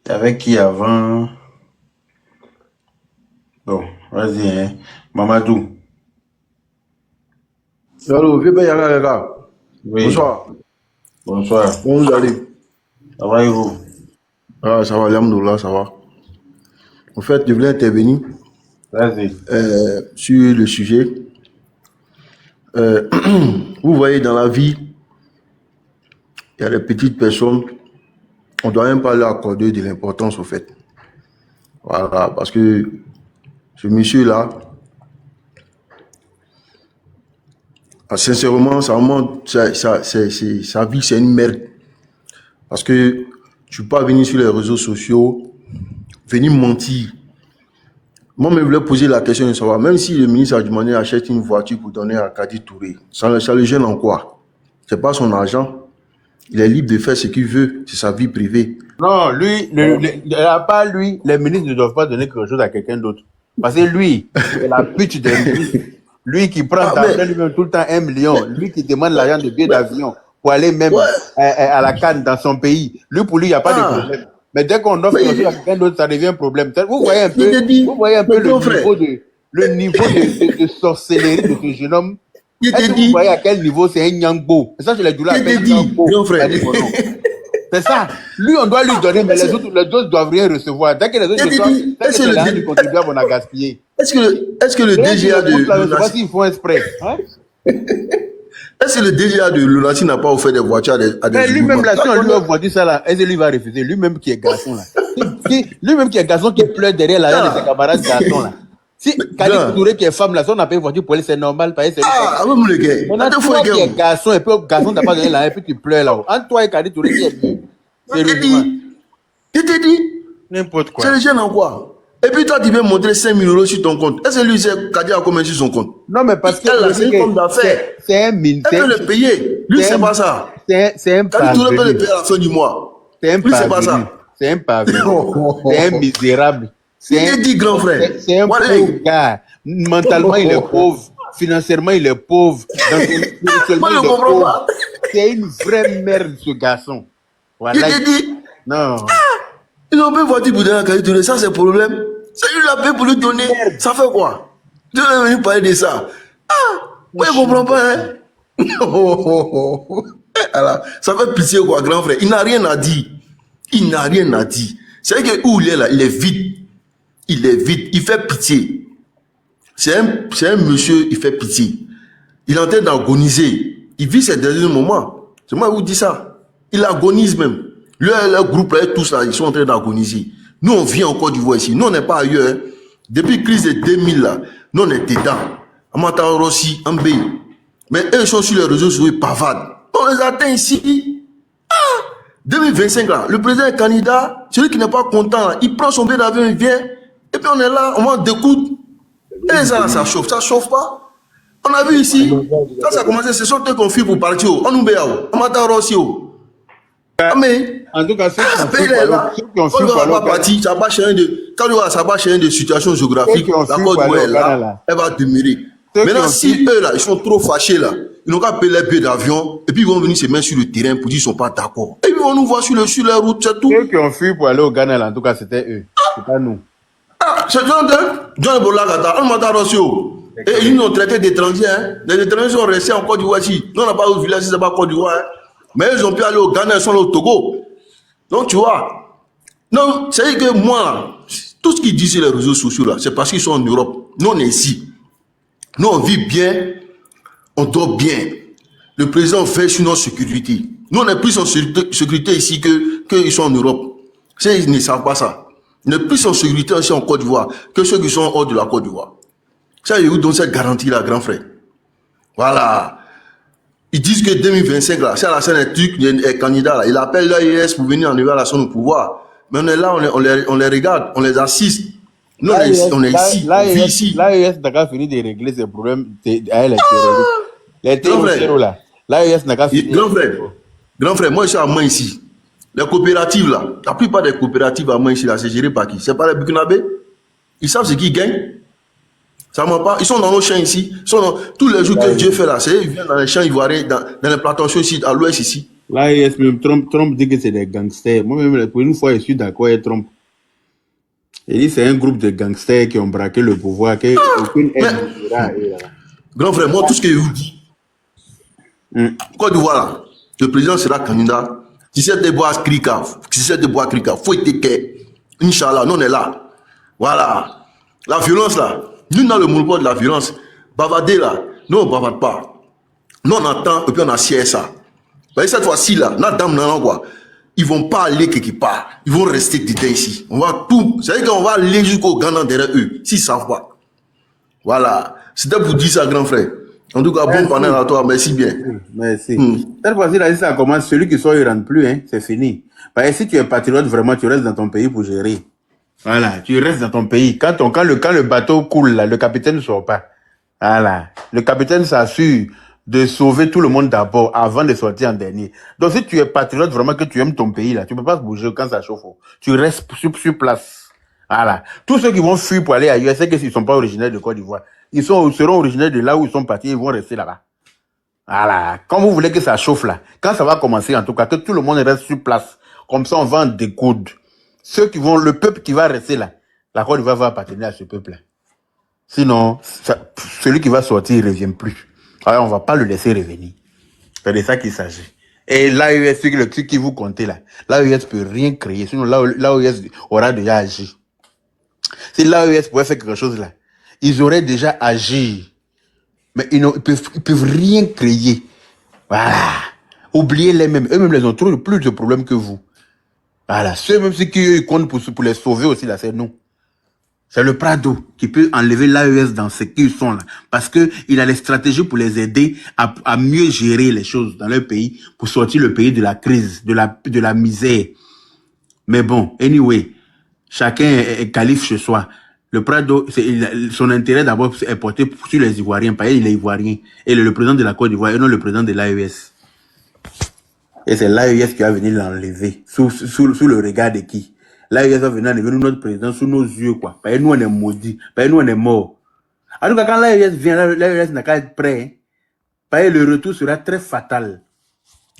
Avec qui avant? Bon, vas-y, hein. Mamadou. Allô, vieux père Yaga Yaga. Oui. Bonsoir. Bonsoir. Comment vous allez? Ça va et vous? Ah, ça va, alhamdoulilah, ça va. En fait, je voulais intervenir Vas-y. sur le sujet. Vous voyez, dans la vie, il y a des petites personnes, on ne doit même pas leur accorder de l'importance au fait. Voilà, parce que ce monsieur-là, sincèrement, sa vie, c'est une merde. Parce que tu ne peux pas venir sur les réseaux sociaux, venir mentir. Moi, je voulais poser la question de savoir, même si le ministre a demandé achète une voiture pour donner à Kadi Touré, ça le gêne en quoi? Ce n'est pas son argent. Il est libre de faire ce qu'il veut, c'est sa vie privée. Non, lui, à part lui, les ministres ne doivent pas donner quelque chose à quelqu'un d'autre. Parce que lui, c'est la pute des ministres. Lui qui prend lui-même tout le temps 1 million, lui qui demande l'argent de billets d'avion pour aller même à la Cannes dans son pays. Lui, pour lui, il n'y a pas de problème. Mais dès qu'on offre quelque chose à quelqu'un d'autre, ça devient un problème. Vous voyez un peu, le niveau de sorcellerie de ce jeune homme. Est-ce que vous voyez à quel niveau c'est un nyangbo? C'est ça que les douleurs appellent nyangbo. C'est ça. Lui, on doit lui donner, mais les autres ne doivent rien recevoir. Dès que les autres reçoivent, c'est l'argent du contribuable qu'on a gaspillé. Est-ce que le DGA de l'ONACI, ils font exprès. Est-ce que le DGA de l'ONACI n'a pas offert des voitures à des mais lui-même, là, si on lui a vendu ça, là, est-ce que lui va refuser? Lui-même qui est garçon, là. Lui-même qui est garçon, qui pleure derrière l'arrière de ses camarades garçons, là. Si Kadi Touré qui est femme, là, si on a payé une voiture pour elle, c'est normal. Vous le gars. Maintenant, toi qui es garçon, et puis garçon n'a pas donné l'argent, et puis tu pleures là-haut. Entre toi et Kadi Touré, qui est bien. Sérieusement. Tu t'es dit? N'importe quoi. C'est le jeune en quoi? Et puis toi, tu veux montrer 5 000 € sur ton compte. Est-ce que lui, c'est Kadi a combien sur son compte? Non, mais parce que c'est une forme d'affaires. C'est un mine. Elle peut le payer. Lui, c'est pas ça. C'est un Kadi Touré peut le payer à la fin du mois. C'est un lui, c'est pas ça. C'est un pavé. C'est un misérable. C'est dit, grand frère. C'est un pauvre gars. Mentalement, il est pauvre. Financièrement, il est pauvre. Moi, je comprends pas. C'est une vraie merde, ce garçon. Voilà. Il te dit? Non. Ils ont pas voiture pour donner à Kadi Touré. Ça, c'est le problème. C'est lui la paix pour lui donner. Ça fait quoi? Tu vas venir parler de ça. Moi, je comprends pas, hein. Alors, ça fait pitié, quoi, grand frère. Il n'a rien à dire. Il n'a rien à dire. C'est vrai que où il est là, il est vide. Il est vide. Il fait pitié. C'est un monsieur, il fait pitié. Il est en train d'agoniser. Il vit ses derniers moments. C'est moi qui vous dis ça. Il agonise même. Le groupe là, tous là, ils sont en train d'agoniser. Nous, on vit en Côte d'Ivoire ici. Nous, on n'est pas ailleurs. Hein. Depuis la crise de 2000 là, nous, on est dedans. Amata Rossi, Ambé. Mais eux, ils sont sur les réseaux sociaux, ils pavadent. On les atteint ici. 2025 là, le président est candidat. Celui qui n'est pas content là, il prend son billet d'avion, il vient. Et puis on est là, on manque d'écoute. Et ça chauffe. Ça chauffe pas. On a vu ici. Quand ça a commencé, c'est sorti qu'on fuit pour partir. On nous béa. On m'a Rossi. Mais, en tout cas, ceux qui ont suivi par là, parti, ça va changer de situation géographique. La Côte d'Ivoire là, elle va demeurer. Maintenant, si eux là, ils sont trop fâchés là, ils n'ont qu'à payer les billets d'avion et puis ils vont venir se mettre sur le terrain pour dire qu'ils ne sont pas d'accord. Et puis ils vont nous voir sur la route, c'est tout. Ceux qui ont fui pour aller au Ghana là, en tout cas, c'était eux. C'est pas nous. C'est John Bolagata, on m'a reçu. Et ils nous ont traité d'étrangers. Hein. Les étrangers sont restés en Côte d'Ivoire ici. Nous, on n'a pas au village, c'est pas Côte d'Ivoire. Hein. Mais ils ont pu aller au Ghana, ils sont allés au Togo. Donc, tu vois. Non, c'est que moi, tout ce qu'ils disent sur les réseaux sociaux, là, c'est parce qu'ils sont en Europe. Nous, on est ici. Nous, on vit bien, on dort bien. Le président fait sur notre sécurité. Nous, on est plus en sécurité ici qu'ils sont en Europe. Ils ne savent pas ça. On est plus en sécurité ici en Côte d'Ivoire que ceux qui sont hors de la Côte d'Ivoire. Ça, ils vous donnent cette garantie-là, grand frère. Voilà. Ils disent que 2025, là, c'est à la scène un truc, il est candidat, là. Il appelle l'AES pour venir enlever la zone au pouvoir. Mais on est là, on les regarde, on les assiste. Nous, on est ici, on vit ici. L'AES n'a qu'à finir de régler ses problèmes avec les terroristes. Les terroristes, là. L'AES n'a qu'à finir. Grand frère, moi, je suis à Main ici. Les coopératives, là, la plupart des coopératives à Main ici, là, c'est géré par qui? C'est par les Burkinabés. Ils savent ce qu'ils gagnent. Ça ne ment pas. Ils sont dans nos champs ici. Ils sont dans tous les jours que Dieu fait là. Ils viennent dans les champs ivoiriens, dans les plantations ici, à l'ouest ici. Là, même Trump dit que c'est des gangsters. Moi-même, pour une fois, je suis d'accord avec Trump. Il dit que c'est un groupe de gangsters qui ont braqué le pouvoir, qui aucune aide ne sera à eux, là. Grand frère, moi, tout ce que je vous dis, Côte d'Ivoire, là, le président sera candidat. Si c'est des bois Krika, faut être que, Inch'Allah, nous on est là. Voilà. La violence là, nous dans le monopole de la violence, bavarder là, nous on bavarde pas. Nous on attend et puis on assied ça. Mais cette fois-ci là, notre dame quoi, ils vont pas aller quelque part, ils vont rester dedans ici. On va tout, c'est-à-dire qu'on va aller jusqu'au Ghana derrière eux, s'ils savent pas. Voilà. C'était pour dire ça, grand frère. En tout cas, bon panel à toi, merci bien. Merci. Cette fois-ci, là, ça commence, celui qui sort, il rentre plus, hein, c'est fini. Parce que si tu es patriote, vraiment, tu restes dans ton pays pour gérer. Voilà, tu restes dans ton pays. Quand le bateau coule, là, le capitaine ne sort pas. Voilà. Le capitaine s'assure de sauver tout le monde d'abord, avant de sortir en dernier. Donc, si tu es patriote, vraiment, que tu aimes ton pays, là, tu peux pas bouger quand ça chauffe. Tu restes sur place. Voilà. Tous ceux qui vont fuir pour aller ailleurs, c'est qu'ils ne sont pas originaires de Côte d'Ivoire. Ils seront originaires de là où ils sont partis, ils vont rester là-bas. Voilà. Quand vous voulez que ça chauffe là, quand ça va commencer en tout cas, que tout le monde reste sur place. Comme ça, on va en découdre. Le peuple qui va rester là, la Côte d'Ivoire va appartenir à ce peuple-là. Sinon, celui qui va sortir, il ne revient plus. Alors, on ne va pas le laisser revenir. C'est de ça qu'il s'agit. Et l'AES, ce qui vous comptez là, l'AES peut rien créer. Sinon, l'AES aura déjà agi. Si l'AES pouvait faire quelque chose là, ils auraient déjà agi. Mais ils peuvent rien créer. Voilà. Oubliez-les même. Eux-mêmes, ils ont trop plus de problèmes que vous. Voilà. Ceux-mêmes qui comptent pour les sauver aussi, là, c'est nous. C'est le Prado qui peut enlever l'AES dans ce qu'ils sont là. Parce qu'il a les stratégies pour les aider à mieux gérer les choses dans leur pays, pour sortir le pays de la crise, de la misère. Mais bon, anyway, chacun est calife chez soi. Le Prado, son intérêt d'abord est porté sur les Ivoiriens, parce qu'il est Ivoirien. Et le président de la Côte d'Ivoire et non le président de l'AES. Et c'est l'AES qui va venir l'enlever. Sous le regard de qui? L'AES va venir enlever notre président sous nos yeux, quoi. Parce que nous, on est maudits. Parce que nous, on est morts. En tout cas, quand l'AES vient, l'AES n'a qu'à être prêt. Hein. Parce que le retour sera très fatal.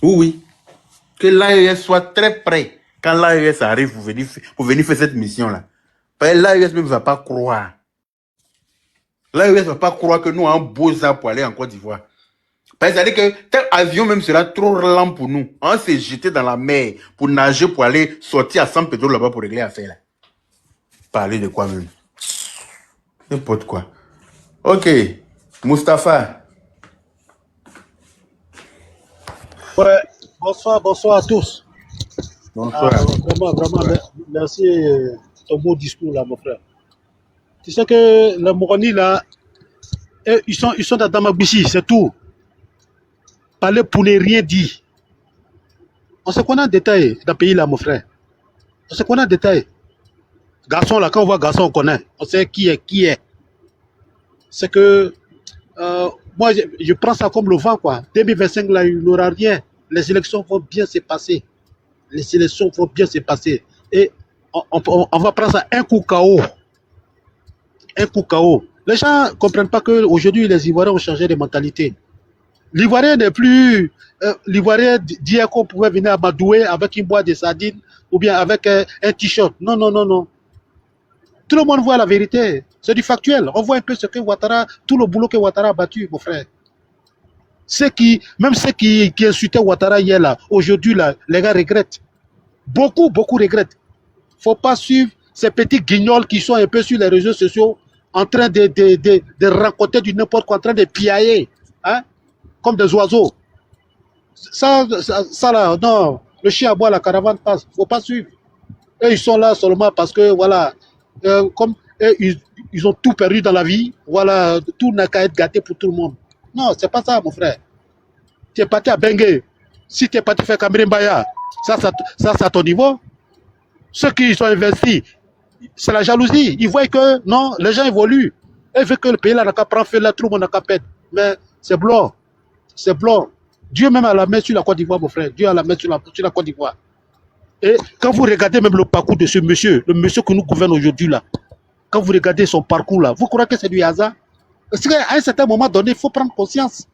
Oui. Que l'AES soit très prêt quand l'AES arrive pour venir faire cette mission-là. Parce que l'AES même ne va pas croire. L'AES ne va pas croire que nous avons un beau ça pour aller en Côte d'Ivoire. Parce que ça veut dire que tel avion même sera trop lent pour nous. On s'est jeté dans la mer pour nager, pour aller sortir à 100 pétrole là-bas pour régler l'affaire là. Parler de quoi même? N'importe quoi. Ok. Mustapha. Ouais. Bonsoir à tous. Bonsoir. Vraiment, merci ton beau discours là, mon frère. Tu sais que les Moroni là, ils sont dans Damabissi, c'est tout. Parler pour ne rien dire. On sait qu'on a un détail dans le pays là, mon frère. On sait qu'on a un détail. Garçon là, quand on voit garçon, on connaît. On sait qui est. C'est que moi, je prends ça comme le vent, quoi. 2025 là, il n'y aura rien. Les élections vont bien se passer. Et on va prendre ça un coup KO. Les gens ne comprennent pas qu'aujourd'hui, les Ivoiriens ont changé de mentalité. L'Ivoirien n'est plus l'Ivoirien d'hier qu'on pouvait venir à Madoué avec une boîte de sardines ou bien avec un t-shirt. Non. Tout le monde voit la vérité. C'est du factuel. On voit un peu tout le boulot que Ouattara a battu, mon frère. Même ceux qui insultaient Ouattara hier, là, aujourd'hui, là, les gars regrettent. Beaucoup regrettent. Il ne faut pas suivre ces petits guignols qui sont un peu sur les réseaux sociaux en train de raconter du n'importe quoi, en train de piailler, hein, comme des oiseaux. Ça là, non, le chien aboie, la caravane passe. Il ne faut pas suivre. Et ils sont là seulement parce que, voilà, comme ils ont tout perdu dans la vie, voilà, tout n'a qu'à être gâté pour tout le monde. Non, c'est pas ça, mon frère. Tu es parti à Bengue. Si tu es parti faire Kamirimbaya, ça c'est à ton niveau. Ceux qui sont investis, c'est la jalousie. Ils voient que, non, les gens évoluent. Ils veulent que le pays là n'a qu'à prendre feu, là, tout le monde n'a qu'à perdre. Mais c'est blanc. C'est blanc. Dieu même a la main sur la Côte d'Ivoire, mon frère. Dieu a la main sur la Côte d'Ivoire. Et quand vous regardez même le parcours de ce monsieur, le monsieur que nous gouverne aujourd'hui là, quand vous regardez son parcours là, vous croyez que c'est du hasard? Parce qu'à un certain moment donné, il faut prendre conscience.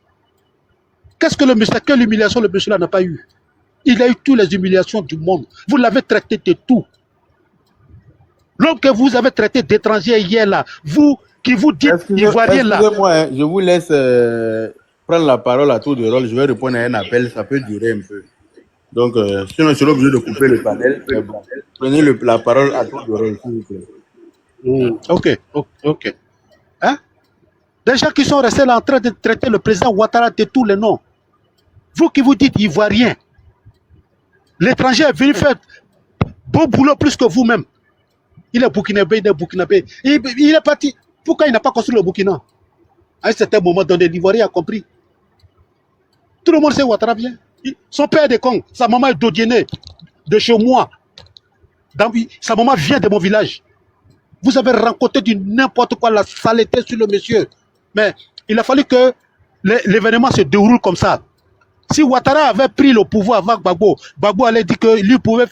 Qu'est-ce que le monsieur, quelle humiliation le monsieur là n'a pas eu? Il a eu toutes les humiliations du monde. Vous l'avez traité de tout. L'homme que vous avez traité d'étranger hier là, vous qui vous dites ivoirien là. Excusez-moi, hein, je vous laisse prendre la parole à tour de rôle. Je vais répondre à un appel, ça peut durer un peu. Donc, sinon, je serai obligé de couper le panel. Mais bon, prenez la parole à tour de rôle, s'il vous plaît. Ok. Hein? Des gens qui sont restés là en train de traiter le président Ouattara de tous les noms. Vous qui vous dites ivoirien, l'étranger est venu faire beau boulot plus que vous-même. Il est burkinabé, il est parti. Pourquoi il n'a pas construit le Burkina? À un certain moment donné, l'Ivoirien a compris. Tout le monde sait Ouattara vient. Son père est de Kong, sa maman est d'Odiéné, de chez moi. Sa maman vient de mon village. Vous avez rencontré du n'importe quoi, la saleté sur le monsieur. Mais il a fallu que l'événement se déroule comme ça. Si Ouattara avait pris le pouvoir avant Gbagbo, Gbagbo allait dire qu'il pouvait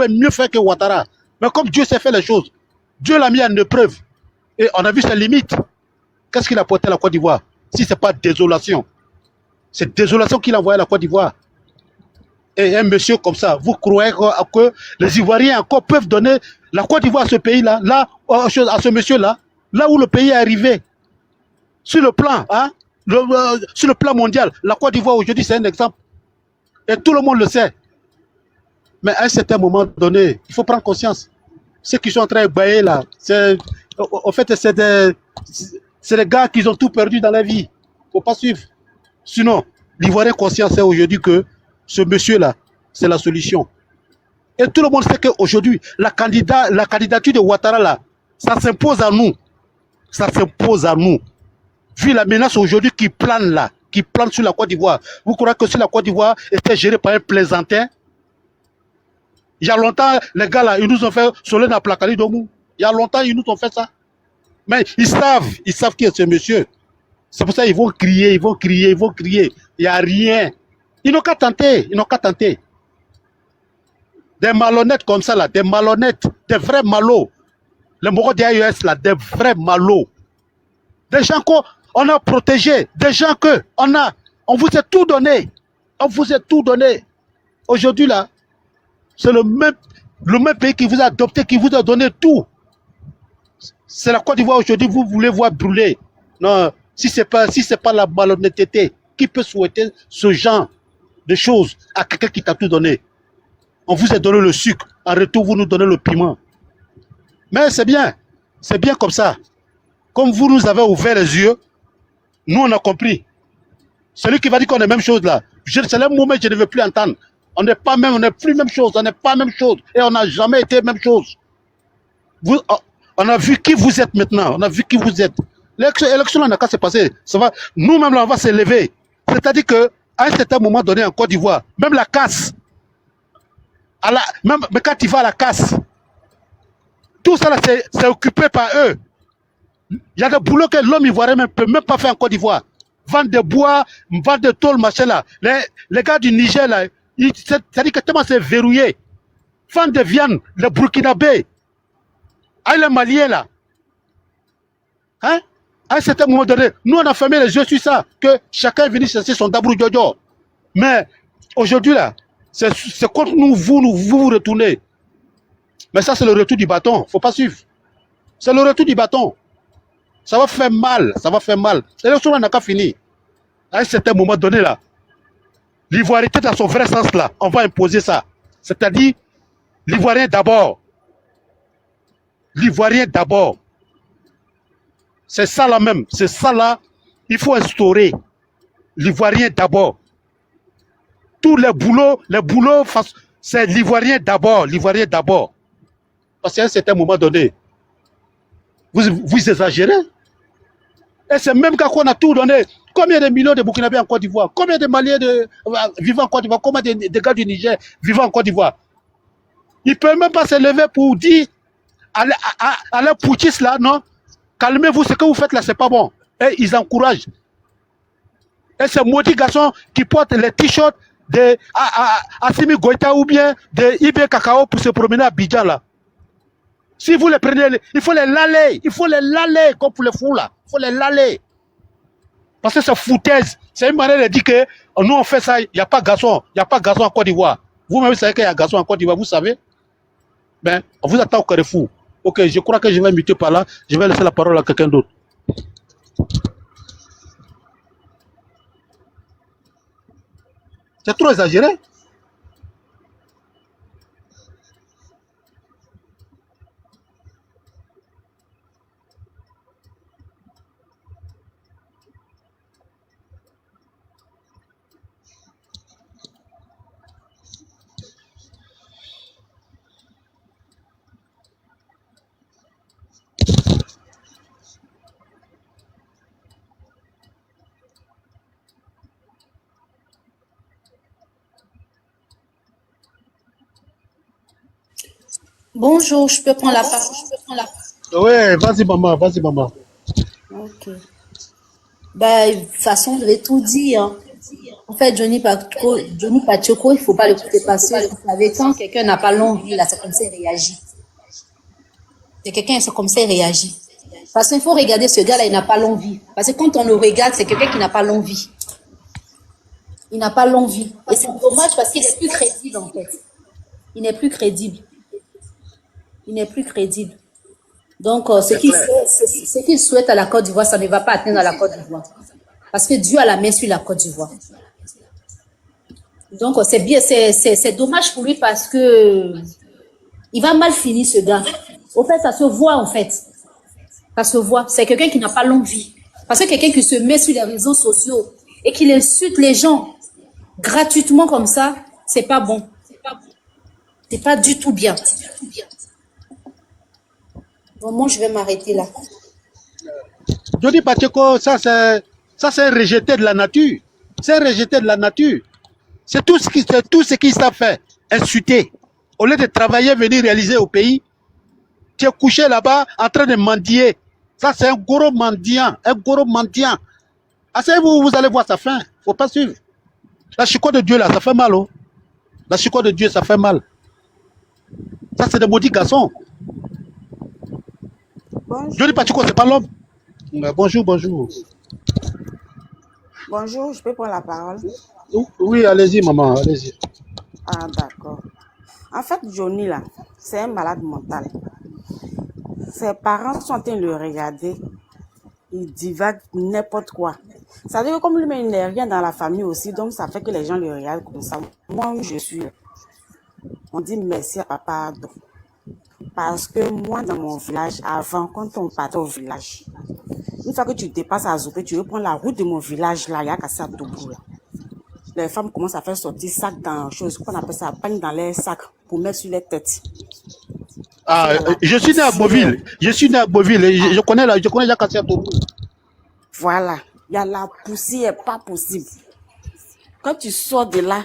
mieux faire que Ouattara. Mais comme Dieu sait faire les choses, Dieu l'a mis en épreuve. Et on a vu ses limites. Qu'est-ce qu'il a porté à la Côte d'Ivoire? Si ce n'est pas désolation. C'est désolation qu'il a envoyé à la Côte d'Ivoire. Et un monsieur comme ça, vous croyez que les Ivoiriens encore peuvent donner la Côte d'Ivoire à ce pays-là, à ce monsieur-là, là où le pays est arrivé? Sur le plan, sur le plan mondial, la Côte d'Ivoire aujourd'hui c'est un exemple. Et tout le monde le sait. Mais à un certain moment donné, il faut prendre conscience. Ceux qui sont en train de bailler là, en fait, c'est des gars qui ont tout perdu dans la vie. Il ne faut pas suivre. Sinon, l'Ivoirien conscient sait aujourd'hui que ce monsieur-là, c'est la solution. Et tout le monde sait qu'aujourd'hui, la candidature de Ouattara là, ça s'impose à nous. Ça s'impose à nous. Vu la menace aujourd'hui qui plane là, qui plane sur la Côte d'Ivoire. Vous croyez que si la Côte d'Ivoire était gérée par un plaisantin? Il y a longtemps, les gars là, ils nous ont fait Solène à Placali Domou. Il y a longtemps, ils nous ont fait ça. Mais ils savent qui est ce monsieur. C'est pour ça qu'ils vont crier, ils vont crier. Il n'y a rien. Ils n'ont qu'à tenter, Des malhonnêtes comme ça là, des malhonnêtes, des vrais malots. Les moraux d'AES là, des vrais malots. Des gens qu'on a protégés, des gens on vous a tout donné. On vous a tout donné. Aujourd'hui là, c'est le même pays qui vous a adopté, qui vous a donné tout. C'est la Côte d'Ivoire aujourd'hui, vous voulez voir brûler. Non, si c'est pas la malhonnêteté, qui peut souhaiter ce genre de choses à quelqu'un qui t'a tout donné? On vous a donné le sucre, en retour vous nous donnez le piment. Mais c'est bien comme ça. Comme vous nous avez ouvert les yeux, nous on a compris. Celui qui va dire qu'on est la même chose là, c'est le moment que je ne veux plus entendre. On n'est plus même chose, et on n'a jamais été même chose. On a vu qui vous êtes maintenant, L'élection n'a qu'à se passer. Nous-mêmes là, on va se lever. C'est-à-dire qu'à un certain moment donné en Côte d'Ivoire, même la casse, mais quand il va à la casse, tout ça là, c'est occupé par eux. Il y a des boulots que l'homme ivoirien ne peut même pas faire en Côte d'Ivoire. Vendre de bois, vendre de tôle, machin là. Les gars du Niger là, c'est-à-dire que tellement c'est verrouillé. Vendre de viande, les Burkinabés, les Maliens là. Hein? À un certain moment donné, nous on a fermé les yeux sur ça, que chacun est venu chercher son dabrou jojo. Mais aujourd'hui là, c'est contre nous, vous retournez. Mais ça c'est le retour du bâton, il ne faut pas suivre. C'est le retour du bâton. Ça va faire mal. L'élection n'a qu'à finir. À un certain moment donné là, l'ivoirité dans son vrai sens là, on va imposer ça. C'est-à-dire, l'ivoirien d'abord. C'est ça là même, c'est ça là, il faut instaurer. L'ivoirien d'abord. Tous les boulots, c'est l'ivoirien d'abord. Parce qu'à un certain moment donné, vous exagérez. Et c'est même quand on a tout donné. Combien de millions de Burkinabés en Côte d'Ivoire? Combien de Maliens vivant en Côte d'Ivoire? Combien de gars du Niger vivant en Côte d'Ivoire? Ils ne peuvent même pas se lever pour dire à leurs poutistes là, non? Calmez-vous, ce que vous faites là, c'est pas bon. Et ils encouragent. Et ces maudits garçons qui portent les t-shirts de Assimi Goïta ou bien de Ibé Kakao pour se promener à Abidjan là. Si vous les prenez, il faut les laler. Comme pour les fous là. Il faut les laler. Parce que c'est foutaise. C'est une manière de dire que nous on fait ça, il n'y a pas garçon en Côte d'Ivoire. Vous-même, vous savez qu'il y a un garçon en Côte d'Ivoire, vous savez. Ben, on vous attend au Carrefour. Ok, je crois que je vais muter par là. Je vais laisser la parole à quelqu'un d'autre. C'est trop exagéré. Bonjour, je peux prendre la parole. Ouais, vas-y maman, vas-y maman. Ok. Bah, de toute façon, je vais tout dire. Hein. En fait, Johnny Pacheco, il ne faut pas le couper passer. Vous savez, quand quelqu'un n'a pas l'envie, là, c'est comme ça il réagit. C'est quelqu'un, c'est comme ça il réagit. Parce qu'il faut regarder ce gars-là, il n'a pas l'envie. Parce que quand on le regarde, c'est quelqu'un qui n'a pas l'envie. Il n'a pas l'envie. Et c'est dommage parce qu'il n'est plus crédible, en fait. Il n'est plus crédible. Il n'est plus crédible. Donc, ce qu'il souhaite à la Côte d'Ivoire, ça ne va pas atteindre à la Côte d'Ivoire. Parce que Dieu a la main sur la Côte d'Ivoire. Donc, c'est bien, c'est dommage pour lui parce que il va mal finir, ce gars. Au fait, ça se voit, en fait. Ça se voit. C'est quelqu'un qui n'a pas l'envie. Parce que quelqu'un qui se met sur les réseaux sociaux et qui insulte les gens gratuitement comme ça, c'est pas bon. C'est pas du tout bien. Donc, moi, je vais m'arrêter là. Johnny Pacheco, ça c'est un rejeté de la nature. C'est un rejeté de la nature. C'est tout ce qu'il savent faire. Insulter. Au lieu de travailler, venir réaliser au pays, tu es couché là-bas en train de mendier. Ça, c'est un gros mendiant. Un gros mendiant. Asseyez-vous, vous allez voir sa fin. Faut pas suivre. La chicotte de Dieu, là, ça fait mal. Oh. La chicotte de Dieu, ça fait mal. Ça, c'est des maudits garçons. Johnny Pacheco, c'est pas l'homme. Bonjour, bonjour. Bonjour, je peux prendre la parole? Oui, allez-y, maman, allez-y. Ah, d'accord. En fait, Johnny, là, c'est un malade mental. Ses parents sont en train de le regarder. Il divague n'importe quoi. Ça veut dire que comme lui-même, il n'est rien dans la famille aussi, donc ça fait que les gens le regardent comme ça. Moi, où je suis, on dit merci à Papa Ado. Parce que moi, dans mon village, avant, quand on partait au village, une fois que tu dépasses à Zopé, tu veux prendre la route de mon village, là, il y a qu'à ça Togo, là. Les femmes commencent à faire sortir sacs dans choses, qu'on appelle ça, pagne dans les sacs pour mettre sur les têtes. Ah, je suis né à Beauville. Je suis né à Beauville. Je connais Yakassia Togo. Voilà. Il y a la poussière, pas possible. Quand tu sors de là,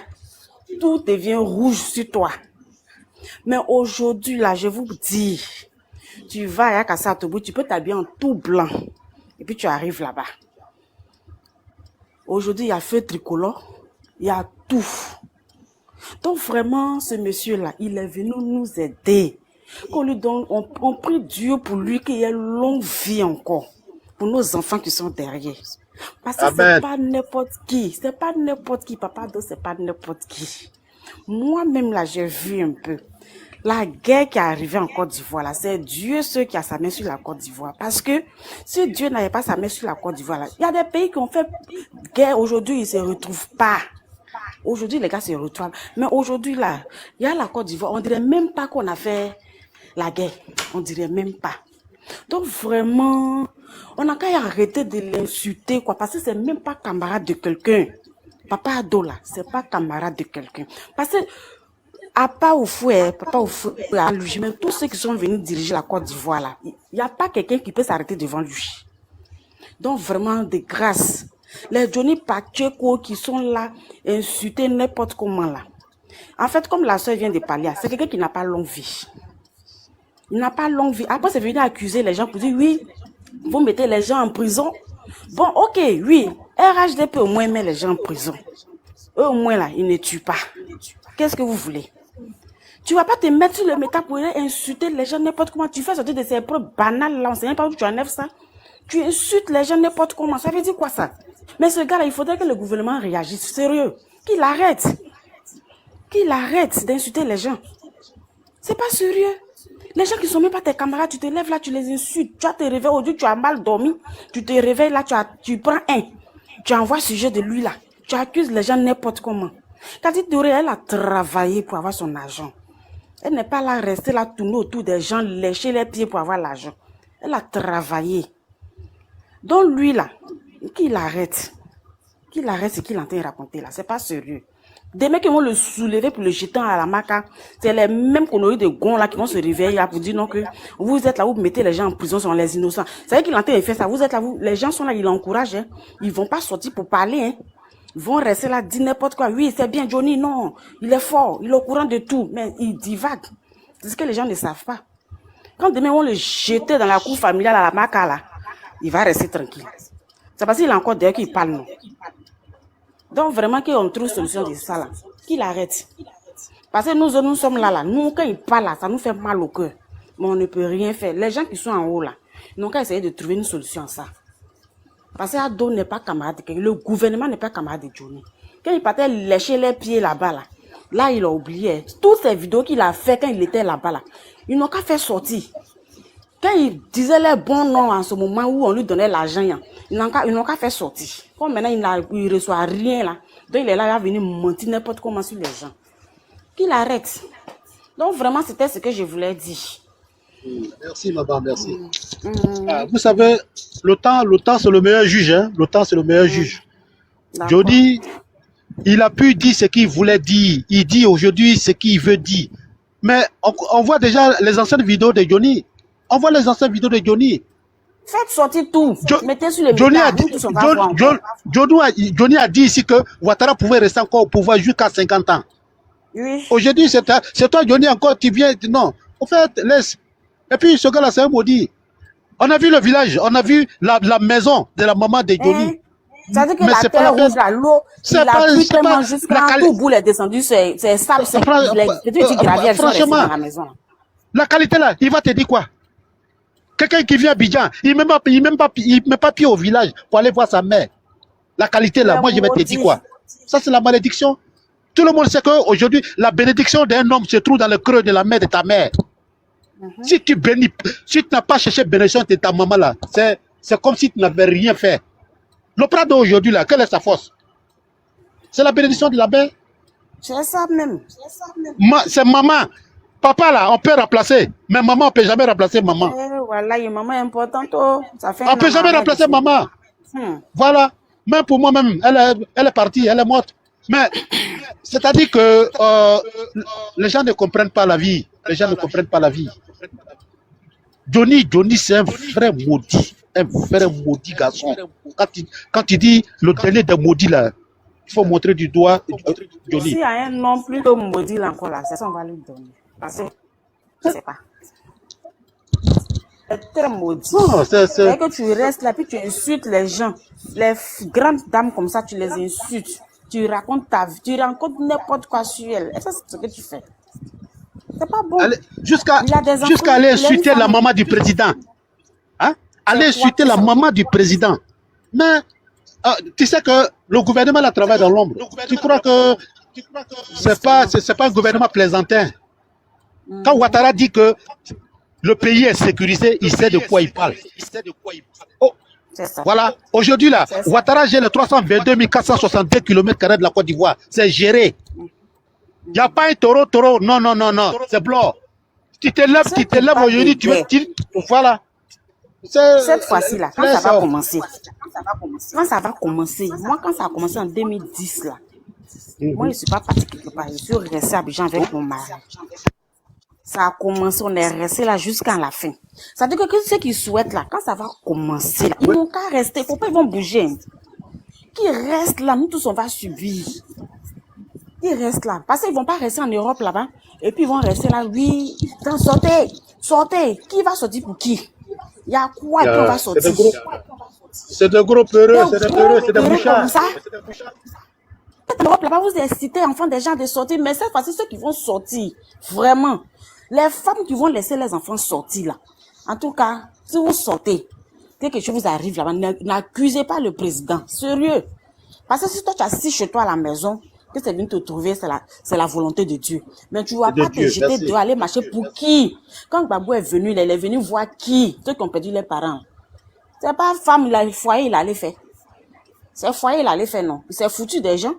tout devient rouge sur toi. Mais aujourd'hui, là, je vous dis, tu vas à Yakassia Togo, tu peux t'habiller en tout blanc. Et puis tu arrives là-bas. Aujourd'hui, il y a feu tricolore. Il y a tout. Donc vraiment, ce monsieur-là, il est venu nous aider. Qu'on lui donne, on prie Dieu pour lui qu'il ait longue vie encore. Pour nos enfants qui sont derrière. Parce que c'est pas n'importe qui. C'est pas n'importe qui, Papa Do, c'est pas n'importe qui. Moi-même, là, j'ai vu un peu. La guerre qui est arrivée en Côte d'Ivoire, là, c'est Dieu ceux qui a sa main sur la Côte d'Ivoire. Parce que si Dieu n'avait pas sa main sur la Côte d'Ivoire, là, il y a des pays qui ont fait guerre aujourd'hui, ils ne se retrouvent pas. Aujourd'hui, les gars se retrouvent. Mais aujourd'hui, là, il y a la Côte d'Ivoire. On dirait même pas qu'on a fait la guerre. On dirait même pas. Donc vraiment, on a qu'à arrêter de l'insulter, quoi. Parce que c'est même pas camarade de quelqu'un. Papa Ado, là, c'est pas camarade de quelqu'un. Parce que, à part au fouet, Papa au fouet, à lui, même tous ceux qui sont venus diriger la Côte d'Ivoire, là, il n'y a pas quelqu'un qui peut s'arrêter devant lui. Donc vraiment, de grâce. Les Johnny Pacheco qui sont là, insultés n'importe comment là. En fait, comme la soeur vient de parler, c'est quelqu'un qui n'a pas longue vie. Il n'a pas longue vie. Après, c'est venu accuser les gens pour dire, oui, vous mettez les gens en prison. Bon, ok, oui, RHD peut au moins mettre les gens en prison. Eux, au moins là, ils ne tuent pas. Qu'est-ce que vous voulez? Tu vas pas te mettre sur le métal pour insulter les gens n'importe comment. Tu fais sortir de ces preuves banales là, on sait même pas où tu enlèves ça. Tu insultes les gens n'importe comment. Ça veut dire quoi ça? Mais ce gars-là, il faudrait que le gouvernement réagisse. Sérieux. Qu'il arrête. qu'il arrête d'insulter les gens. C'est pas sérieux. Les gens qui sont même pas tes camarades, tu te lèves là, tu les insultes. Tu vas te réveiller aujourd'hui, tu as mal dormi. Tu te réveilles là, tu prends un. Tu envoies sujet de lui là. Tu accuses les gens n'importe comment. Cathy Touré, elle a travaillé pour avoir son argent. Elle n'est pas là rester là tourner autour des gens, lécher les pieds pour avoir l'argent. Elle a travaillé. Donc lui là, qu'il arrête. Qu'il arrête ce qu'il est en train de raconter là. C'est pas sérieux. Des mecs qui vont le soulever pour le jeter à la maca, c'est les mêmes conneries de gonds là qui vont se réveiller là pour dire non que vous êtes là, vous mettez les gens en prison, sont les innocents. C'est vrai qu'il est en train de faire ça. Vous êtes là, les gens sont là, ils l'encouragent. Hein. Ils vont pas sortir pour parler. Hein. Ils vont rester là, dire n'importe quoi. Oui, c'est bien Johnny, non. Il est fort, il est au courant de tout. Mais il divague. C'est ce que les gens ne savent pas. Quand demain, on le jeter dans la cour familiale à la maca là, il va rester tranquille. C'est parce qu'il a encore d'ailleurs qu'il parle non. Donc vraiment qu'on trouve solution de ça là. Qu'il arrête. Parce que nous sommes là. Nous, quand il parle là, ça nous fait mal au cœur. Mais on ne peut rien faire. Les gens qui sont en haut là, ils n'ont qu'à essayer de trouver une solution à ça. Parce que Ado n'est pas camarade de quelqu'un. Le gouvernement n'est pas camarade de Johnny. Quand il partait lécher les pieds là-bas là, il a oublié. Toutes ces vidéos qu'il a fait quand il était là-bas là, ils n'ont qu'à faire sortir. Quand il disait les bons noms en ce moment où on lui donnait l'argent, ils n'ont qu'à faire sortir. Comme maintenant, il ne reçoit rien là. Donc il est là, il va venir mentir n'importe comment sur les gens. Qu'il arrête. Donc vraiment, c'était ce que je voulais dire. Merci, madame, merci. Vous savez, le temps c'est le meilleur juge. Hein? Le temps, c'est le meilleur juge. Johnny, il a pu dire ce qu'il voulait dire. Il dit aujourd'hui ce qu'il veut dire. Mais on voit déjà les anciennes vidéos de Johnny. On voit les anciennes vidéos de Johnny. Faites sortir tout. Mettez sur les Johnny Johnny a dit ici que Ouattara pouvait rester encore au pouvoir jusqu'à 50 ans. Oui. Aujourd'hui, c'est toi, Johnny, encore, tu viens. Non. En fait, laisse. Et puis, ce gars-là, c'est un maudit. On a vu le village, on a vu la maison de la maman de Johnny. Ça veut dire que la terre rouge, l'eau, il a pris tellement jusqu'à tout bout est descendu, c'est sale, c'est gravière, franchement, dans la maison. La qualité là, il va te dire quoi? Quelqu'un qui vient à Abidjan, il ne met pas pied au village pour aller voir sa mère. La qualité là, moi je vais te dire quoi? Ça c'est la malédiction. Tout le monde sait qu'aujourd'hui, la bénédiction d'un homme se trouve dans le creux de la mère de ta mère. Si tu n'as pas cherché bénédiction de ta maman là, c'est comme si tu n'avais rien fait. Le Prado aujourd'hui là, quelle est sa force? C'est la bénédiction de la mère. C'est ça même. C'est maman. Papa là, on peut remplacer, mais maman, on ne peut jamais remplacer maman. Voilà, maman est importante. Oh. Ça fait on ne peut jamais remplacer maman. Voilà. Même pour moi-même, elle est partie, elle est morte. Mais, c'est-à-dire que les gens ne comprennent pas la vie. Les gens ne comprennent pas la vie. Johnny, c'est un vrai maudit. Un vrai maudit garçon. Quand il dit le dernier des maudits là, il faut montrer du doigt Johnny. S'il y a un nom plus de maudit là encore là, c'est ça qu'on va lui donner. Parce que, je ne sais pas. C'est très maudit. C'est que tu restes là, puis tu insultes les gens. Les grandes dames comme ça, tu les insultes. Tu racontes ta vie, tu racontes n'importe quoi sur elles. Et ça, c'est ce que tu fais. C'est pas bon. Jusqu'à aller insulter la maman du président. Hein? Aller insulter la maman du président. Mais, tu sais que le gouvernement la travaille dans l'ombre. Tu crois que c'est pas un gouvernement plaisantin? Quand Ouattara dit que le pays est sécurisé, il sait de quoi il parle. Oh, voilà. Aujourd'hui, là, Ouattara gère les 322 462 km² de la Côte d'Ivoire. C'est géré. Il n'y a pas un taureau. Non. C'est blanc. Tu te lèves aujourd'hui, voilà. Cette fois-ci, là, quand ça va commencer, moi, quand ça a commencé en 2010, là, moi, je ne suis pas partie quelque part. Je suis restée à Abidjan avec mon mari. Ça a commencé, on est resté là jusqu'à la fin. Ça veut dire que ceux qui souhaitent là, quand ça va commencer, là, ils n'ont qu'à rester. Faut pas ils vont bouger. Qui restent là, nous tous on va subir. Ils restent là. Parce qu'ils vont pas rester en Europe là-bas. Et puis ils vont rester là, oui. Sortez. Qui va sortir pour qui? Il y a quoi et puis on va sortir? C'est de gros peureux, c'est des bouchards. En Europe là-bas, vous incitez enfants des gens de sortir. Mais cette fois-ci, ceux qui vont sortir, vraiment. Les femmes qui vont laisser les enfants sortir là. En tout cas, si vous sortez, quelque chose vous arrive là-bas, n'accusez pas le président. Sérieux. Parce que si toi tu es assis chez toi à la maison, que c'est venu te trouver, c'est la volonté de Dieu. Mais tu ne vas De pas te Dieu, jeter merci. dehors, aller marcher pour qui? Quand Gbagbo est venu, il est venu voir qui? Ceux qui ont perdu les parents. C'est pas femme, le foyer, il allait faire. C'est foyer, il allait faire, non. Il s'est foutu des gens.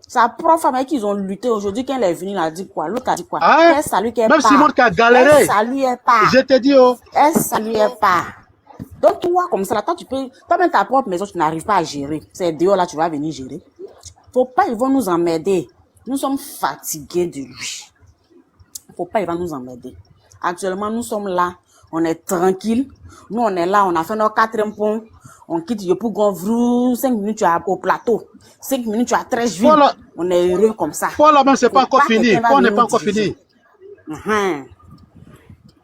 Sa propre femme avec qui ils ont lutté aujourd'hui, quand elle est venue, il a dit quoi? L'autre a dit quoi? Ah, Elle salue qu'elle même part. Simone qui a galéré. Elle saluait pas. Je te dis, oh. Elle saluait pas. Donc, toi, comme ça, là, toi, tu peux, toi-même, ta propre maison, tu n'arrives pas à gérer. C'est dehors, là, tu vas venir gérer. Faut pas, ils vont nous emmerder. Nous sommes fatigués de lui. Faut pas, il va nous emmerder. Actuellement, nous sommes là. On est tranquille. Nous, on est là. On a fait nos 4e pont. On quitte Yopougonvrou. 5 minutes, tu es au plateau. 5 minutes, tu es à Trècheville. Voilà. On est heureux comme ça. Pour là même, c'est pas encore fini. quelqu'un va Pour n'est venir pas nous encore diriger. fini.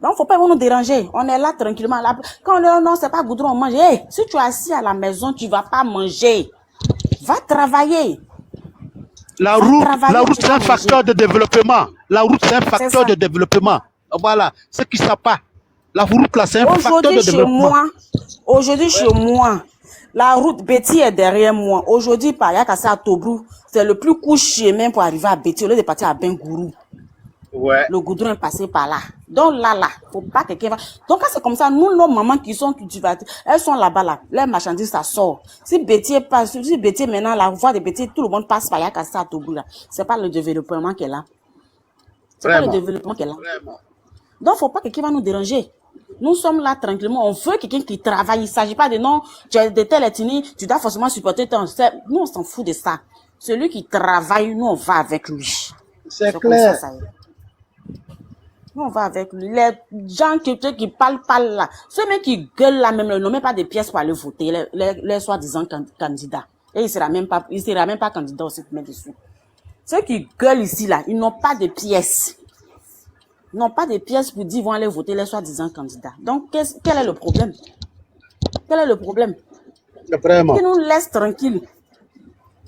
Donc, faut pas nous déranger. On est là tranquillement. Là. Quand on dit non, c'est pas goudron, on mange. Hey, si tu es assis à la maison, tu vas pas manger. Va travailler. La Va route, travailler, la route, tu c'est vas un manger. facteur de développement. La route, c'est un C'est facteur ça. de développement. Voilà. Ceux qui ne savent pas. La route, là, c'est un facteur Aujourd'hui, de chez développement. moi, la route Betty est derrière moi. Aujourd'hui, par Yakasa à Tobrou, c'est le plus court chemin pour arriver à Betty au lieu de partir à Bengourou. Ouais. Le goudron est passé par là. Donc là, faut pas que quelqu'un va. Donc quand c'est comme ça, nous, nos mamans qui sont cultivatées, elles sont là-bas, là. Les marchandises, ça sort. Si Betty est pas, si Betty maintenant, la voie de Betty, tout le monde passe par Yakasa à Tobrou, là. C'est pas le développement qui est là. C'est pas le Vraiment. développement qui est là. Donc, faut pas que quelqu'un va nous déranger. Nous sommes là tranquillement. On veut quelqu'un qui travaille. Il s'agit pas de non, tu es de telle ethnie, tu dois forcément supporter ton. Nous, on s'en fout de ça. Celui qui travaille, nous, on va avec lui. C'est comme clair. ça y est. Nous, on va avec lui. Les gens qui parlent là. Ceux mêmes qui gueulent là, même, ne n'ont même pas de pièces pour aller voter, les soi-disant candidats. Et il sera même pas candidat aussi pour mettre dessus. Ceux qui gueulent ici, là, ils n'ont pas de pièces. Ils n'ont pas de pièces pour dire qu'ils vont aller voter les soi-disant candidats. Donc, quel est le problème? Quel est le problème? Vraiment. Qui nous laisse tranquille.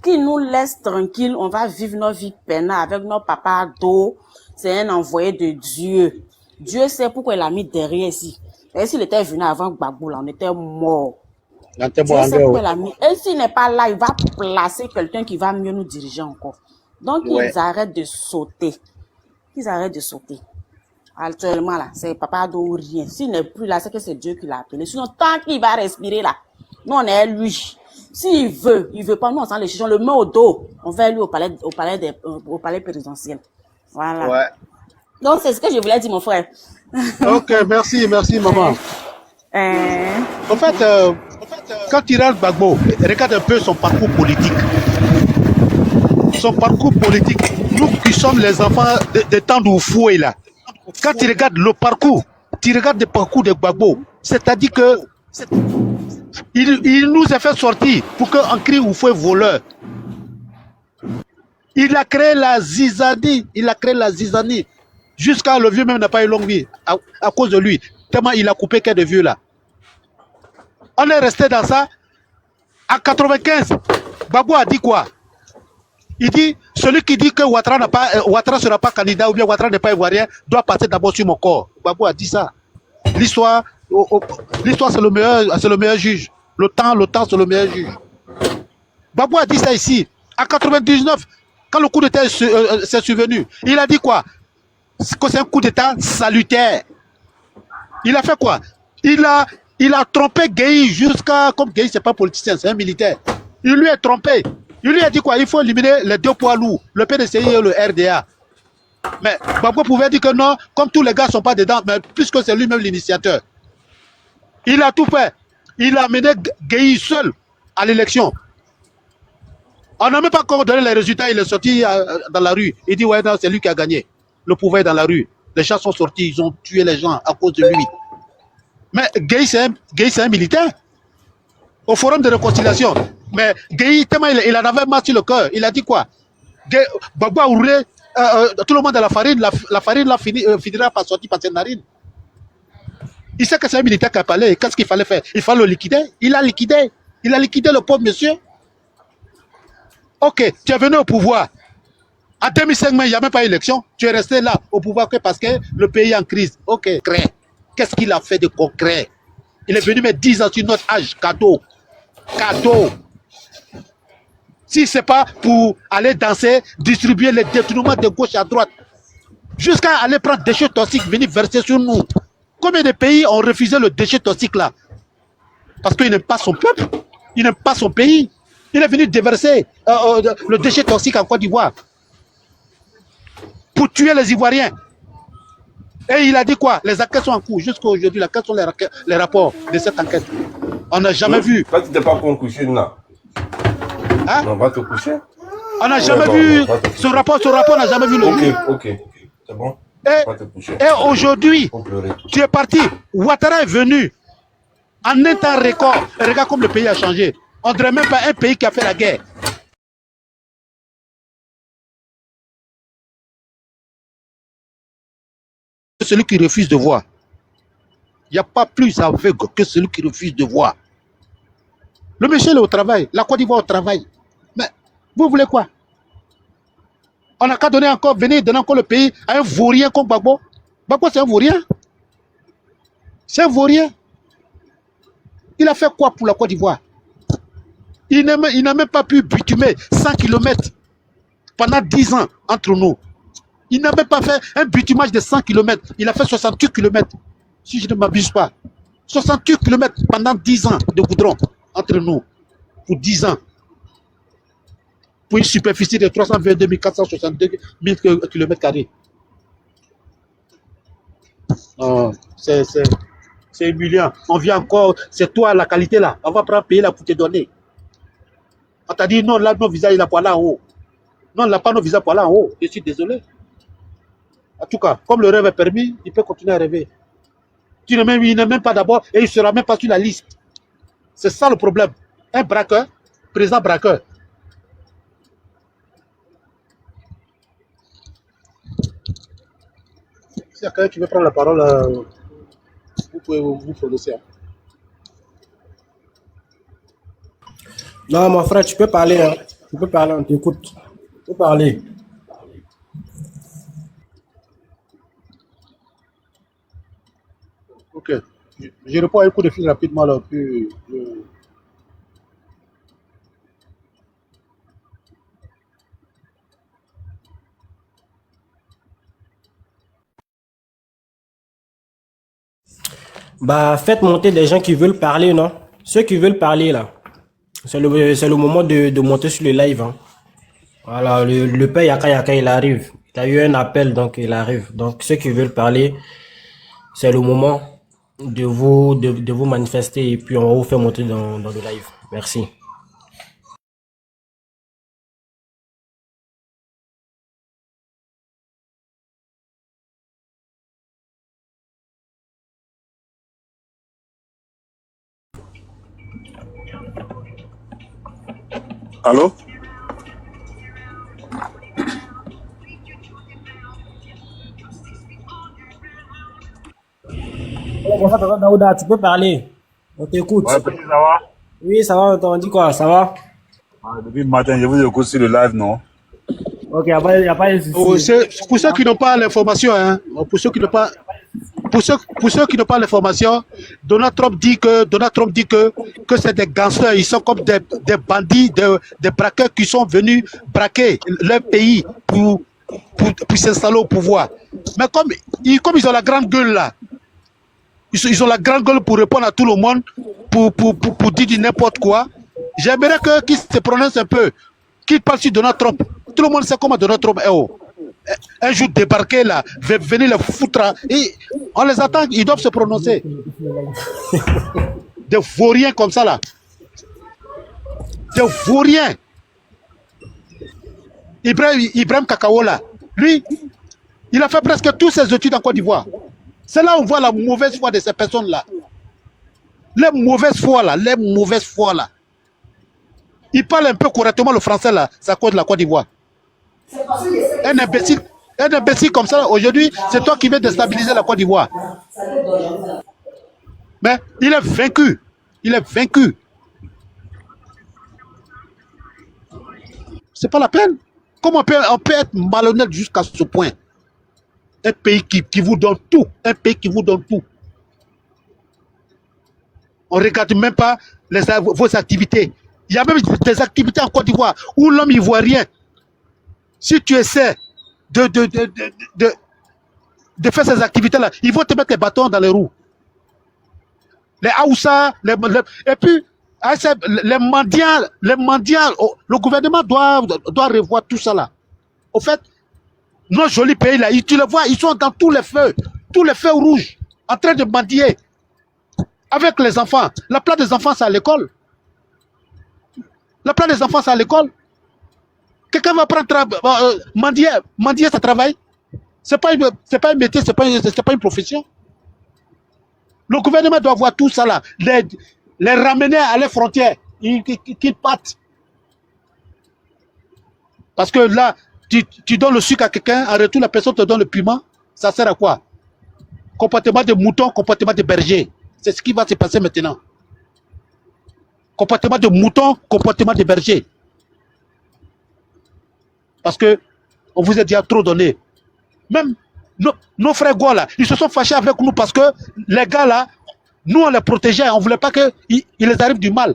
Qui nous laisse tranquille, on va vivre nos vies peinards avec nos papas d'eau. C'est un envoyé de Dieu. Dieu sait pourquoi il a mis derrière ici. Et s'il était venu avant Gbagbo, là, on était mort. Dieu sait pourquoi il a mis. Et s'il n'est pas là, il va placer quelqu'un qui va mieux nous diriger encore. Donc, Ouais. ils arrêtent de sauter. Ils arrêtent de sauter. Actuellement, là, c'est papa d'eau ou rien. S'il n'est plus là, c'est que c'est Dieu qui l'a appelé. Sinon, tant qu'il va respirer là, nous, on est lui. S'il veut, il veut pas, nous, on s'en les chichons, le met au dos. On va lui au palais présidentiel. Voilà. Ouais. Donc, c'est ce que je voulais dire, mon frère. Ok, merci, maman. En fait, quand tu regardes Gbagbo, regarde un peu son parcours politique. Son parcours politique. Nous qui sommes les enfants de temps d'Oufoué, là. Quand tu regardes le parcours, tu regardes le parcours de Gbagbo, c'est-à-dire que il nous a fait sortir pour qu'on crie Oufoué voleur. Il a créé la zizanie. Jusqu'à le vieux même n'a pas eu longue vie à cause de lui. Tellement il a coupé qu'un de vieux là. On est resté dans ça. À 95, Gbagbo a dit quoi? Il dit, celui qui dit que Ouattara ne sera pas candidat ou bien Ouattara n'est pas ivoirien doit passer d'abord sur mon corps. Gbagbo a dit ça. L'histoire c'est le meilleur juge. Le temps c'est le meilleur juge. Gbagbo a dit ça ici. À 99, quand le coup d'État s'est survenu, il a dit quoi? Que c'est un coup d'État salutaire. Il a fait quoi? Il a trompé Gueye jusqu'à... Comme Gueye, c'est pas politicien, c'est un militaire. Il lui a trompé. Il lui a dit quoi? Il faut éliminer les deux poids lourds, le PDCI et le RDA. Mais Gbagbo pouvait dire que non, comme tous les gars ne sont pas dedans, mais puisque c'est lui-même l'initiateur. Il a tout fait. Il a mené Gueye seul à l'élection. On n'a même pas encore donné les résultats, il est sorti dans la rue. Il dit, ouais, non, c'est lui qui a gagné. Le pouvoir est dans la rue. Les gens sont sortis, ils ont tué les gens à cause de lui. Mais Gueye, c'est un militaire. Au forum de réconciliation. Mais Gueye, tellement il en avait marre sur le cœur. Il a dit quoi? Gbagbo a roulé tout le monde à la farine. La farine là, finira par sortir par ses narines. Il sait que c'est un militaire qui a parlé. Qu'est-ce qu'il fallait faire? Il fallait le liquider. Il a liquidé. Il a liquidé le pauvre monsieur. Ok, tu es venu au pouvoir. En 2005, il n'y a même pas d'élection. Tu es resté là au pouvoir que parce que le pays est en crise. Ok, qu'est-ce qu'il a fait de concret? Il est venu mettre 10 ans sur notre âge. Cadeau. Si ce n'est pas pour aller danser, distribuer les détournements de gauche à droite, jusqu'à aller prendre des déchets toxiques, venir verser sur nous. Combien de pays ont refusé le déchet toxique là? Parce qu'il n'aime pas son peuple, il n'aime pas son pays. Il est venu déverser le déchet toxique en Côte d'Ivoire pour tuer les Ivoiriens. Et il a dit quoi? Les enquêtes sont en cours. Jusqu'à aujourd'hui, quels sont les rapports de cette enquête? On n'a jamais vu. Toi, tu n'es pas pour coucher là. Hein? On va te coucher. On n'a jamais vu ce rapport. Ce rapport n'a jamais vu le jour. Ok. C'est bon. Et aujourd'hui, tu es parti. Ouattara est venu en un temps record. Et regarde comme le pays a changé. On ne dirait même pas un pays qui a fait la guerre. Celui qui refuse de voir. Il n'y a pas plus aveugle que celui qui refuse de voir. Le monsieur est au travail. La Côte d'Ivoire au travail. Mais vous voulez quoi? On n'a qu'à donner encore, venir donner encore le pays à un vaurien comme Gbagbo. Gbagbo, c'est un vaurien. C'est un vaurien. Il a fait quoi pour la Côte d'Ivoire? Il n'a même pas pu bitumer 100 km pendant 10 ans entre nous. Il n'a même pas fait un bitumage de 100 km. Il a fait 68 km, si je ne m'abuse pas. 68 km pendant 10 ans de goudron entre nous. Pour 10 ans. Pour une superficie de 322 462 000 km². C'est humiliant. On vient encore, c'est toi la qualité là. On va prendre payer là pour te donner. On t'a dit non, là, nos visas, il a pas là en haut. Non, il n'a pas nos visas pour là en haut. Je suis désolé. En tout cas, comme le rêve est permis, il peut continuer à rêver. Il n'est même pas d'abord et il ne sera même pas sur la liste. C'est ça le problème. Un braqueur, président braqueur. S'il y a quelqu'un qui veut prendre la parole, vous pouvez vous prononcer. Non, mon frère, tu peux parler. Hein. Tu peux parler, on t'écoute. Tu peux parler. Ok. Je réponds à un coup de fil rapidement. Là, puis, Bah, faites monter des gens qui veulent parler, non? Ceux qui veulent parler, là. C'est le moment de monter sur le live. Hein. Voilà, le père Yaka, il arrive. Il a eu un appel, donc il arrive. Donc, ceux qui veulent parler, c'est le moment de vous manifester et puis on va vous faire monter dans le live. Merci. Allô? Bonsoir, Tonton Daouda, tu peux parler. On t'écoute. Ouais, petit, ça va? Oui, ça va, on dit quoi? Ça va? Depuis le matin, je vous écoute sur le live, non? Ok, il n'y a pas de souci. Pour ceux qui n'ont pas l'information, hein, pour ceux qui n'ont pas l'information, Donald Trump dit que c'est des gangsters, ils sont comme des bandits, des braqueurs qui sont venus braquer leur pays pour s'installer au pouvoir. Mais comme ils ont la grande gueule là, ils ont la grande gueule pour répondre à tout le monde, pour dire n'importe quoi. J'aimerais qu'ils se prononcent un peu, qu'ils parlent sur Donald Trump. Tout le monde sait comment Donald Trump est haut. Un jour débarquer là, venir les foutre. Et on les attend, ils doivent se prononcer. Des vauriens comme ça là. Des vauriens. Ibrahim Kakao là, lui, il a fait presque toutes ses études en Côte d'Ivoire. C'est là où on voit la mauvaise foi de ces personnes-là. Les mauvaises foi là. Il parle un peu correctement le français là, c'est à cause de la Côte d'Ivoire. Un imbécile comme ça, aujourd'hui, c'est toi qui veux déstabiliser la Côte d'Ivoire. Mais il est vaincu. C'est pas la peine. Comment on peut être malhonnête jusqu'à ce point? Un pays qui vous donne tout. On ne regarde même pas vos activités. Il y a même des activités en Côte d'Ivoire où l'homme ivoirien, si tu essaies de faire ces activités-là, ils vont te mettre les bâtons dans les roues. Les Haoussa, et puis les mendiants, le gouvernement doit revoir tout ça là. Au fait, nos jolis pays là, tu les vois, ils sont dans tous les feux rouges, en train de mendier avec les enfants. La plupart des enfants, c'est à l'école. La plupart des enfants, c'est à l'école. Quelqu'un va prendre mendier, ça travaille. C'est pas un métier, c'est pas une profession. Le gouvernement doit voir tout ça là, les ramener à les frontières, qu'ils partent. Parce que là, tu donnes le sucre à quelqu'un, en retour la personne te donne le piment, ça sert à quoi? Comportement de mouton, comportement de berger. C'est ce qui va se passer maintenant. Comportement de mouton, comportement de berger. Parce que on vous a déjà trop donné. Même nos frères Gauls là, ils se sont fâchés avec nous parce que les gars là, nous on les protégeait, on ne voulait pas qu'il les arrive du mal.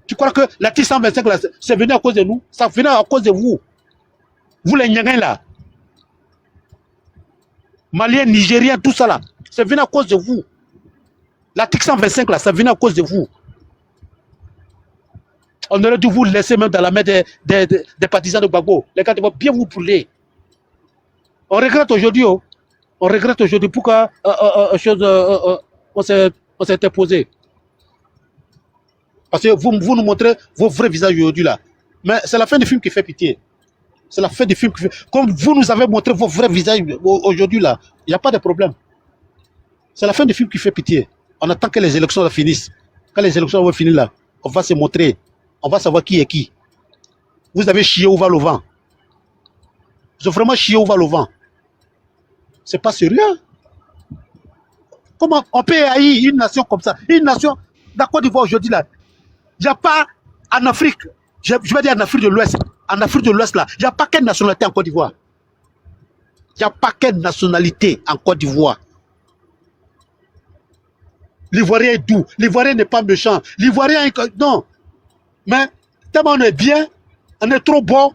Tu crois que la T125 là, c'est venu à cause de nous? Ça venait à cause de vous. Vous les Nyangins là, Maliens, Nigériens, tout ça là, c'est venu à cause de vous. La T125 là, ça venait à cause de vous. On aurait dû vous laisser même dans la main des partisans de Gbagbo. Les gars, ils vont bien vous brûler. On regrette aujourd'hui, on regrette aujourd'hui pourquoi on s'est interposé. Parce que vous nous montrez vos vrais visages aujourd'hui là. Mais c'est la fin du film qui fait pitié. C'est la fin du film qui fait... Comme vous nous avez montré vos vrais visages aujourd'hui là, il n'y a pas de problème. C'est la fin du film qui fait pitié. On attend que les élections finissent. Quand les élections vont finir là, on va se montrer. On va savoir qui est qui. Vous avez chié où va le vent. Vous avez vraiment chié où va le vent. C'est pas sérieux. Comment on peut haïr une nation comme ça? Une nation, la Côte d'Ivoire aujourd'hui là, il n'y a pas en Afrique, je vais dire en Afrique de l'Ouest, là, il n'y a pas quelle nationalité en Côte d'Ivoire. Il n'y a pas quelle nationalité en Côte d'Ivoire. L'Ivoirien est doux, l'Ivoirien n'est pas méchant, l'Ivoirien est... Non. Mais tellement on est bien, on est trop bon,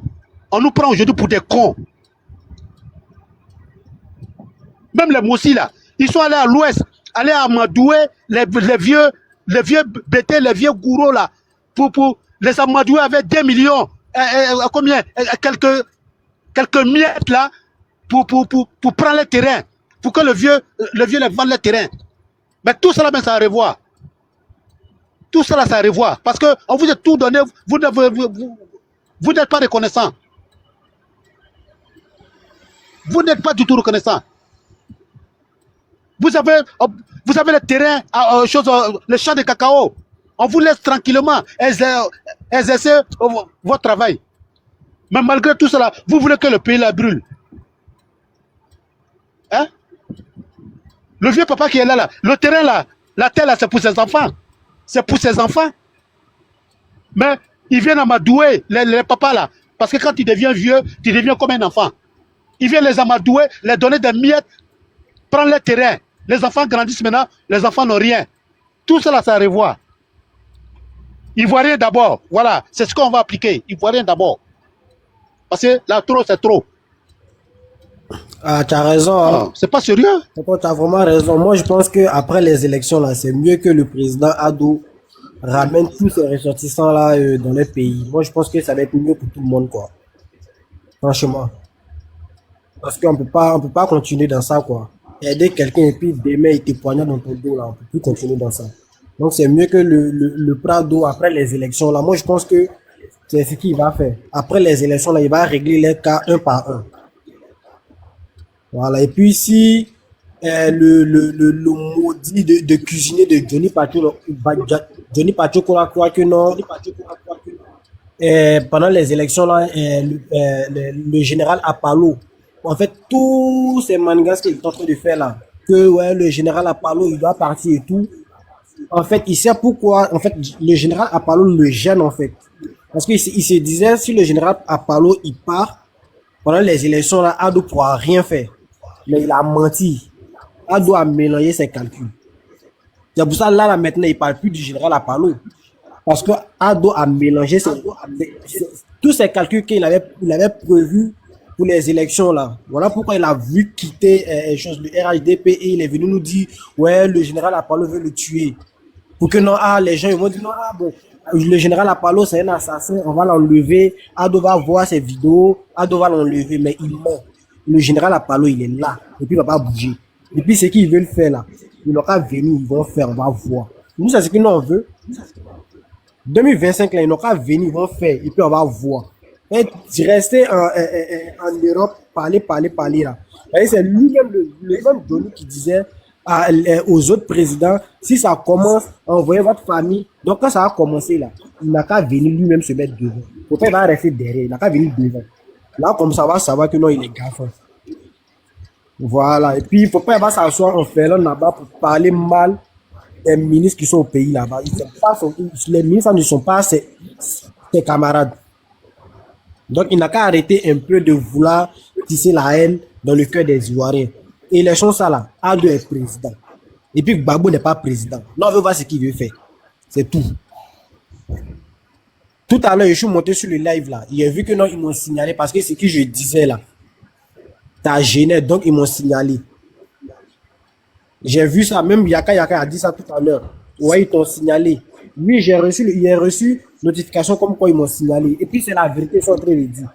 on nous prend aujourd'hui pour des cons. Même les Moussi là, ils sont allés à l'ouest, allés à Amadoué, les vieux bêtés, les vieux gourous là, pour les Amadoué avec 2 millions, combien, quelques miettes là, pour prendre les terrains, pour que le vieux les vende les terrains. Mais tout cela, ben, ça à revoir. Tout cela, ça à revoir. Parce qu'on vous a tout donné, vous n'êtes pas reconnaissant. Vous n'êtes pas du tout reconnaissant. Vous avez le terrain, le champ de cacao. On vous laisse tranquillement exercer votre travail. Mais malgré tout cela, vous voulez que le pays la brûle. Hein? Le vieux papa qui est là, le terrain là, la terre là, c'est pour ses enfants. C'est pour ses enfants. Mais ils viennent amadouer les papas là. Parce que quand tu deviens vieux, tu deviens comme un enfant. Ils viennent les amadouer, les donner des miettes, prendre les terrains. Les enfants grandissent maintenant, les enfants n'ont rien. Tout cela, ça à revoir. Ivoirien d'abord, voilà, c'est ce qu'on va appliquer. Ivoirien d'abord. Parce que là, trop, c'est trop. Ah, tu as raison. Hein. C'est pas sérieux. Tu as vraiment raison. Moi, je pense qu'après les élections, là, c'est mieux que le président Addo ramène tous ces ressortissants là dans les pays. Moi, je pense que ça va être mieux pour tout le monde, quoi. Franchement. Parce qu'on peut pas continuer dans ça, quoi. Aider quelqu'un et puis demain il te poignarde dans ton dos, là. On peut plus continuer dans ça. Donc, c'est mieux que le Prado, après les élections, là. Moi, je pense que c'est ce qu'il va faire. Après les élections, là, il va régler les cas un par un. Voilà, et puis si le maudit de cuisinier de Johnny Pacho croit que non, pendant les élections là, le général Apalo, en fait, tous ces mangas qu'il est en train de faire là, que ouais, le général Apalo il doit partir et tout, en fait, il sait pourquoi, en fait, le général Apalo le gêne en fait, parce qu'il se disait si le général Apalo il part pendant les élections là, Addo pourra rien faire. Mais il a menti. Addo a mélangé ses calculs. C'est pour ça là maintenant il parle plus du général Apalo. Parce que Ado a mélangé tous ces calculs qu'il avait prévus pour les élections là. Voilà pourquoi il a vu quitter le RHDP et il est venu nous dire ouais, le général Apollo veut le tuer. Pour que non, les gens ils vont dire non, bon, le général Apollo c'est un assassin, on va l'enlever, Ado va voir ses vidéos, Ado va l'enlever, mais il ment. Le général Apollo il est là, et puis il va pas bouger. Et puis ce qu'ils veulent faire là, ils n'ont qu'à venir, ils vont faire, on va voir. Nous c'est ce que nous on veut. 2025 là, ils n'ont qu'à venir, ils vont faire, et puis on va voir. Et rester en Europe, parler là. C'est lui-même, le même Johnny qui disait aux autres présidents, si ça commence, envoyez votre famille. Donc quand ça a commencé là, il n'a qu'à venir lui-même se mettre devant. Pourquoi il va rester derrière, il n'a qu'à venir devant. Là, comme ça va savoir que non, il est gaffe. Voilà. Et puis, il ne faut pas s'asseoir en fait là-bas pour parler mal des ministres qui sont au pays là-bas. Les ministres ne sont pas ses camarades. Donc, il n'a qu'à arrêter un peu de vouloir tisser la haine dans le cœur des Ivoiriens. Et les choses ça là, Ado est président. Et puis, Gbagbo n'est pas président. Non, on veut voir ce qu'il veut faire. C'est tout. Tout à l'heure, je suis monté sur le live là. Il a vu que non, ils m'ont signalé parce que ce que je disais là, t'as gêné, donc ils m'ont signalé. J'ai vu ça, même Yaka a dit ça tout à l'heure. Ouais, ils t'ont signalé. Oui, il a reçu notification comme quoi ils m'ont signalé. Et puis c'est la vérité, ils sont en train de dire.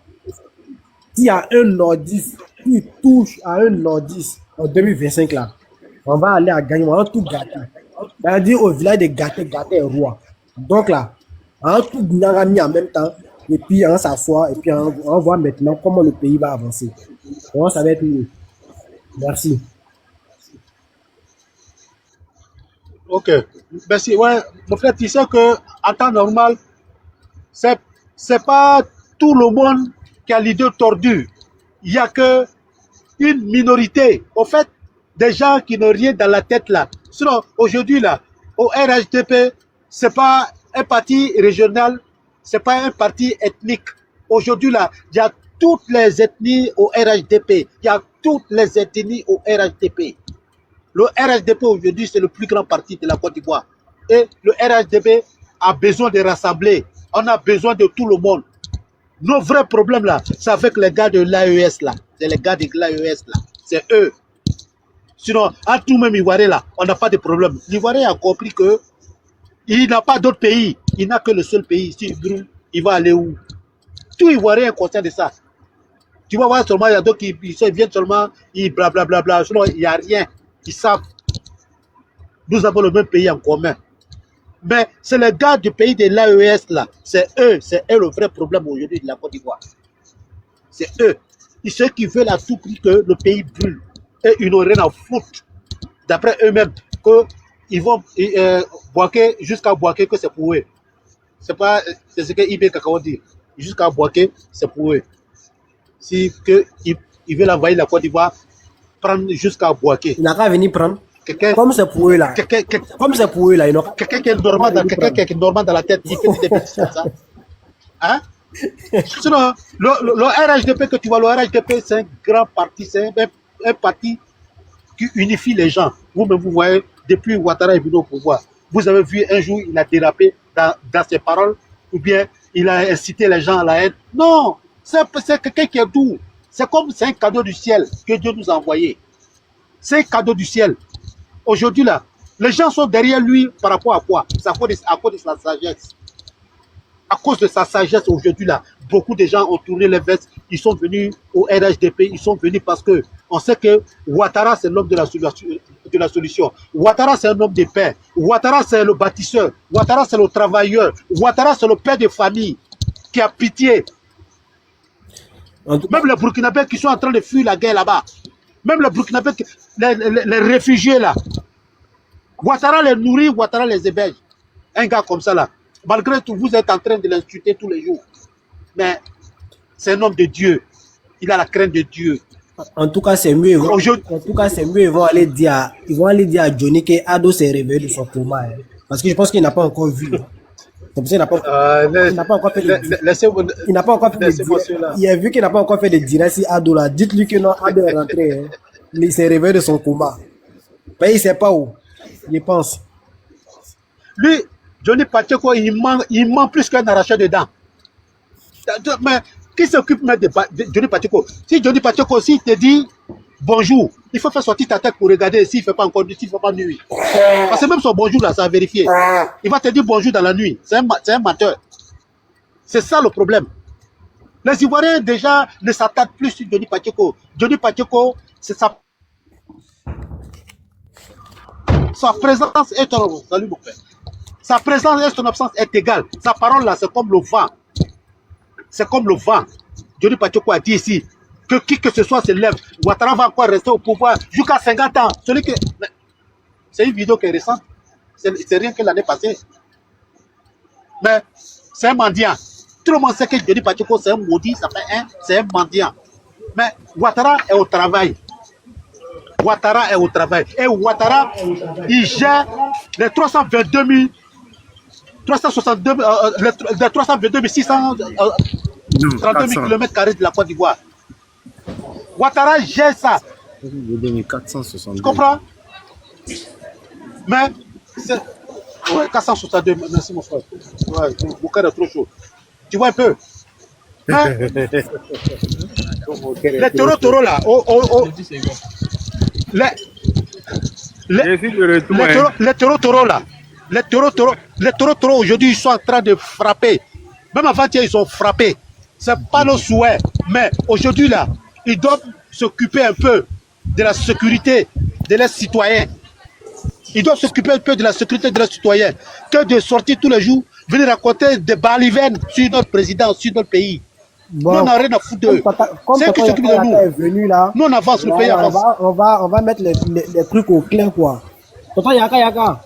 S'il y a un nordiste qui touche à un nordiste en 2025 là, on va aller à gagner, on va tout gâter. C'est-à-dire au village de gâter est roi. Donc là, on tout mis en même temps, et puis on s'assoit, et puis on voit maintenant comment le pays va avancer. Donc ça va être mieux. Merci. Ok, merci. Ouais, mon frère, tu sais que en temps normal, c'est pas tout le monde qui a l'idée tordue. Il y a que une minorité. Au fait, des gens qui n'ont rien dans la tête là. Sinon, aujourd'hui là, au RHDP, c'est pas un parti régional, c'est pas un parti ethnique. Aujourd'hui là, il y a toutes les ethnies au RHDP. Il y a toutes les ethnies au RHDP. Le RHDP aujourd'hui, c'est le plus grand parti de la Côte d'Ivoire. Et le RHDP a besoin de rassembler. On a besoin de tout le monde. Nos vrais problèmes là, c'est avec les gars de l'AES là. C'est les gars de l'AES là. C'est eux. Sinon, en tout même Ivoirien là, on n'a pas de problème. L'Ivoirien a compris que il n'a pas d'autre pays. Il n'a que le seul pays. S'il brûle, il va aller où? Tout Ivoirien est conscient de ça. Tu vas voir seulement, il y a d'autres qui viennent seulement, ils blablabla. Sinon, il n'y a rien. Ils savent. Nous avons le même pays en commun. Mais c'est les gars du pays de l'AES là. C'est eux le vrai problème aujourd'hui de la Côte d'Ivoire. C'est eux. Et ceux qui veulent à tout prix que le pays brûle. Et ils n'ont rien à foutre. D'après eux-mêmes, qu'ils vont boaquer jusqu'à boaquer que c'est pour eux. C'est ce que Ibé Kakao dit. Jusqu'à boaquer, c'est pour eux. Si ils veulent envahir la Côte d'Ivoire, prendre jusqu'à boaquer. Il n'a qu'à venir prendre. Comme c'est pour eux là. Comme c'est pour eux là. Quelqu'un qui est normal dans la tête, il fait des bêtises comme ça. Hein? Sinon, le RHDP que tu vois, le RHDP, c'est un grand parti, c'est un parti qui unifie les gens. Vous-même, vous voyez, depuis Ouattara est venu au pouvoir, vous avez vu un jour, il a dérapé dans ses paroles, ou bien il a incité les gens à la haine. Non, c'est quelqu'un qui est doux. C'est comme c'est un cadeau du ciel que Dieu nous a envoyé. C'est un cadeau du ciel. Aujourd'hui, là, les gens sont derrière lui par rapport à quoi? C'est à cause de sa sagesse. À cause de sa sagesse, aujourd'hui, là, beaucoup de gens ont tourné les vestes. Ils sont venus au RHDP. Ils sont venus parce que on sait que Ouattara, c'est l'homme de la solution. Ouattara, c'est un homme de paix. Ouattara, c'est le bâtisseur. Ouattara, c'est le travailleur. Ouattara, c'est le père de famille qui a pitié. Même les Burkinabés qui sont en train de fuir la guerre là-bas. Même les Burkinabés, les réfugiés là. Ouattara les nourrit, Ouattara les héberge. Un gars comme ça là. Malgré tout, vous êtes en train de l'insulter tous les jours. Mais c'est un homme de Dieu. Il a la crainte de Dieu. En tout cas, c'est mieux. En tout cas, c'est mieux. Ils vont aller dire à Johnny que Ado s'est réveillé de son coma. Hein. Parce que je pense qu'il n'a pas encore vu. Comme ça, il n'a pas encore fait il n'a pas encore fait il a vu qu'il n'a pas encore fait de direct si Ado là. Dites-lui que non, Ado est rentré. Hein. Il s'est réveillé de son coma. Mais il ne sait pas où. Il pense. Lui, Johnny Pacheco, il ment plus qu'un arracheur de dents. Mais qui s'occupe même de Johnny Pacheco? Si Johnny Pacheco aussi te dit bonjour, il faut faire sortir ta tête pour regarder s'il ne fait pas encore s'il fait pas nuit. Parce que même son bonjour là, ça a vérifié. Il va te dire bonjour dans la nuit. C'est un menteur. C'est ça le problème. Les Ivoiriens déjà ne s'attardent plus sur Johnny Pacheco. Johnny Pacheco, c'est sa présence et salut mon père. Sa présence et son absence est égale. Sa parole là, c'est comme le vent. C'est comme le vent. Johnny Pacheco a dit ici que qui que ce soit se lève. Ouattara va encore rester au pouvoir jusqu'à 50 ans. C'est une vidéo qui est récente. C'est rien que l'année passée. Mais c'est un mendiant. Tout le monde sait que Johnny Pacheco, c'est un maudit, ça fait un, c'est un mendiant. Mais Ouattara est au travail. Ouattara est au travail. Et Ouattara, il gère les 322 000, 362, les 322 632 000 km² de la Côte d'Ivoire. Ouattara gère ça. 462. Tu comprends? Mais c'est... Ouais, 462, merci mon frère. Ouais, mon cœur est trop chaud. Tu vois un peu? Hein? Les taureaux là, les taureaux là, les taureaux aujourd'hui ils sont en train de frapper. Même avant-hier ils ont frappé. C'est pas nos souhaits, mais aujourd'hui là, ils doivent s'occuper un peu de la sécurité de leurs citoyens. Ils doivent s'occuper un peu de la sécurité de leurs citoyens, que de sortir tous les jours, venir raconter des balivernes sur notre président, sur notre pays. Bon, nous, on n'a rien à foutre d'eux. C'est eux qui s'occupent de nous. Nous, on avance, le pays avance. On va mettre les trucs au clair, quoi. Tonton Yaka.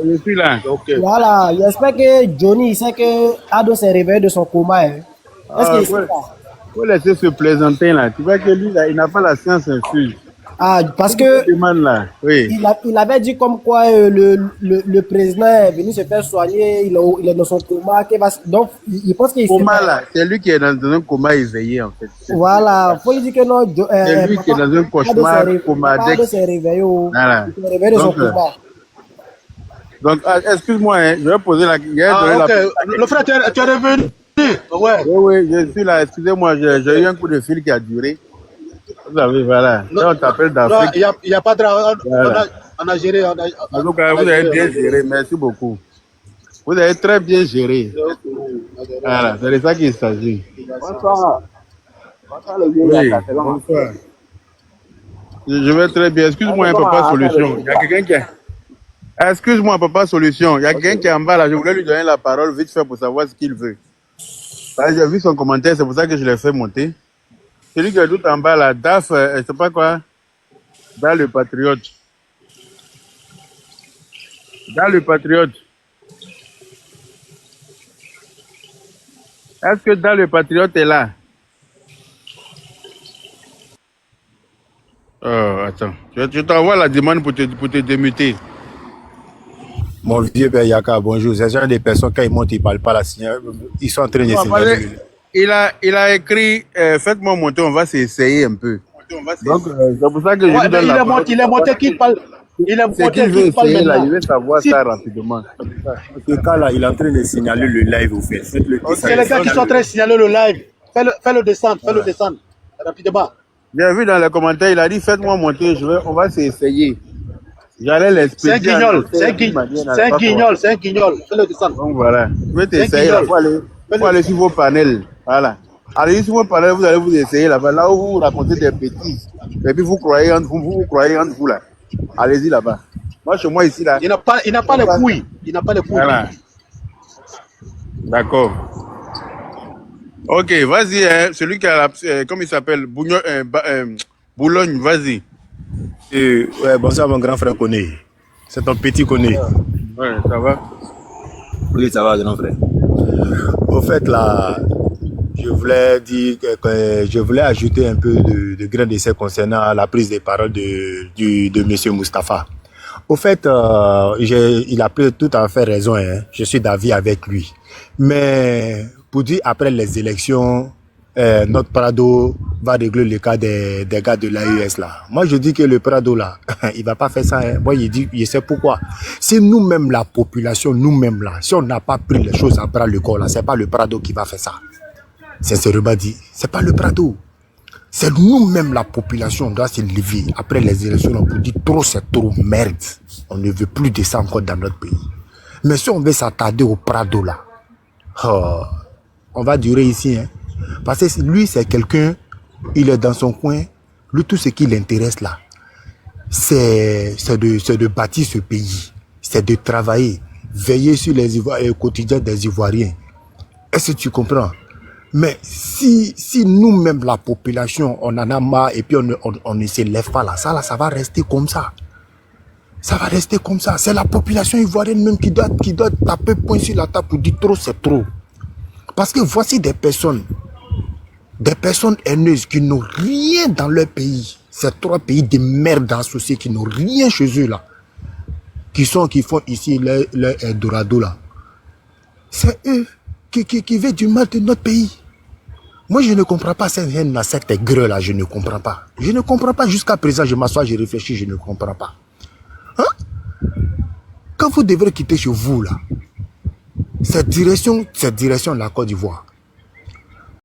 Je suis là. Okay. Voilà, j'espère que Johnny, il sait que Ado s'est réveillé de son coma. Hein. Est-ce qu'il sait ça? Faut laisser se plaisanter là. Tu vois que lui, là, il n'a pas la science infuse. Ah, parce que là. Oui. il avait dit comme quoi le président est venu se faire soigner, il est dans son coma. Donc, il pense qu'il coma là, c'est lui qui est dans un coma éveillé en fait. Voilà, faut lui dire que non. C'est lui qui est dans un cauchemar comadec. Il s'est réveillé de son coma. Donc, excuse-moi, hein, je vais poser la question. Le frère, tu es revenu? Ouais. Oui, je suis là. Excusez-moi, j'ai eu un coup de fil qui a duré. Vous avez, voilà. Là, on t'appelle d'Afrique. Il n'y a pas de drame. On a géré. Donc, vous avez bien géré. Merci beaucoup. Vous avez très bien géré. Voilà, c'est de ça qu'il s'agit. Bonsoir. Oui, bonsoir. Je vais très bien. Excuse-moi, Papa Solution. Il y a quelqu'un qui a... Excuse-moi, Papa Solution. Il y a quelqu'un qui est en bas là. Je voulais lui donner la parole vite fait pour savoir ce qu'il veut. J'ai vu son commentaire, c'est pour ça que je l'ai fait monter. Celui qui est tout en bas là, DAF, je sais pas quoi, dans le Patriote. Dans le Patriote. Est-ce que dans le Patriote est là? Attends, je t'envoie la demande pour te démuter. Mon vieux père Yaka, bonjour. C'est genre des personnes, quand ils montent, ils ne parlent pas la signal. Ils sont en train de signaler. Il a écrit, faites-moi monter, on va s'essayer un peu. Donc, c'est pour ça que je lui donne la parole. Il est monté qu'il parle. C'est qu'il veut essayer là, il veut savoir ça rapidement. Ce cas-là, il est en train de signaler le live, au fait. C'est les gars qui sont en train de signaler le live. Fais-le descendre, rapidement. J'ai vu dans les commentaires, il a dit, faites-moi monter, on va s'essayer. J'allais l'expliquer. C'est un guignol. Fais-le descendre. Donc voilà, je vais t'essayer. Il faut aller sur vos panels. Voilà. Allez sur vos panels, vous allez vous essayer là-bas. Là où vous racontez des bêtises. Et puis vous croyez entre vous là. Allez-y là-bas. Moi, chez moi ici là. Il n'a pas les couilles. Voilà. D'accord. Ok, vas-y, hein. Celui qui a la. Comment il s'appelle? Boulogne, vas-y. Ouais, bonsoir mon grand frère Koné. C'est ton petit Koné. Ouais, ça va? Oui, ça va, grand frère. Au fait, là, je voulais dire que je voulais ajouter un peu de grain d'essai concernant la prise de parole de monsieur Moustapha. Au fait, il a tout à fait raison, hein. Je suis d'avis avec lui. Mais pour dire après les élections, notre Prado va régler le cas des gars de l'AES là. Moi, je dis que le Prado là, il va pas faire ça. Hein. Moi, il dit, je sais pourquoi. C'est nous-mêmes, la population, nous-mêmes là, si on n'a pas pris les choses à bras le corps là, c'est pas le Prado qui va faire ça. Sincèrement dit, c'est pas le Prado. C'est nous-mêmes, la population, on doit se lever après les élections pour dire trop, c'est trop, merde. On ne veut plus de ça encore dans notre pays. Mais si on veut s'attarder au Prado là, on va durer ici. Hein. Parce que lui, c'est quelqu'un, il est dans son coin. Lui, tout ce qui l'intéresse là, c'est de bâtir ce pays. C'est de travailler, veiller sur les quotidiens des Ivoiriens. Est-ce que tu comprends? Mais si nous-mêmes, la population, on en a marre et puis on ne se lève pas là, ça va rester comme ça. Ça va rester comme ça. C'est la population ivoirienne même qui doit taper point sur la table pour dire trop, c'est trop. Parce que voici des personnes haineuses qui n'ont rien dans leur pays. Ces 3 pays de merde associés qui n'ont rien chez eux là. Qui font ici leur Eldorado là. C'est eux qui veulent du mal de notre pays. Moi, je ne comprends pas cette haine, cette aigreur là, je ne comprends pas. Je ne comprends pas jusqu'à présent, je m'assois, je réfléchis, je ne comprends pas. Hein? Quand vous devrez quitter chez vous là, cette direction de la Côte d'Ivoire,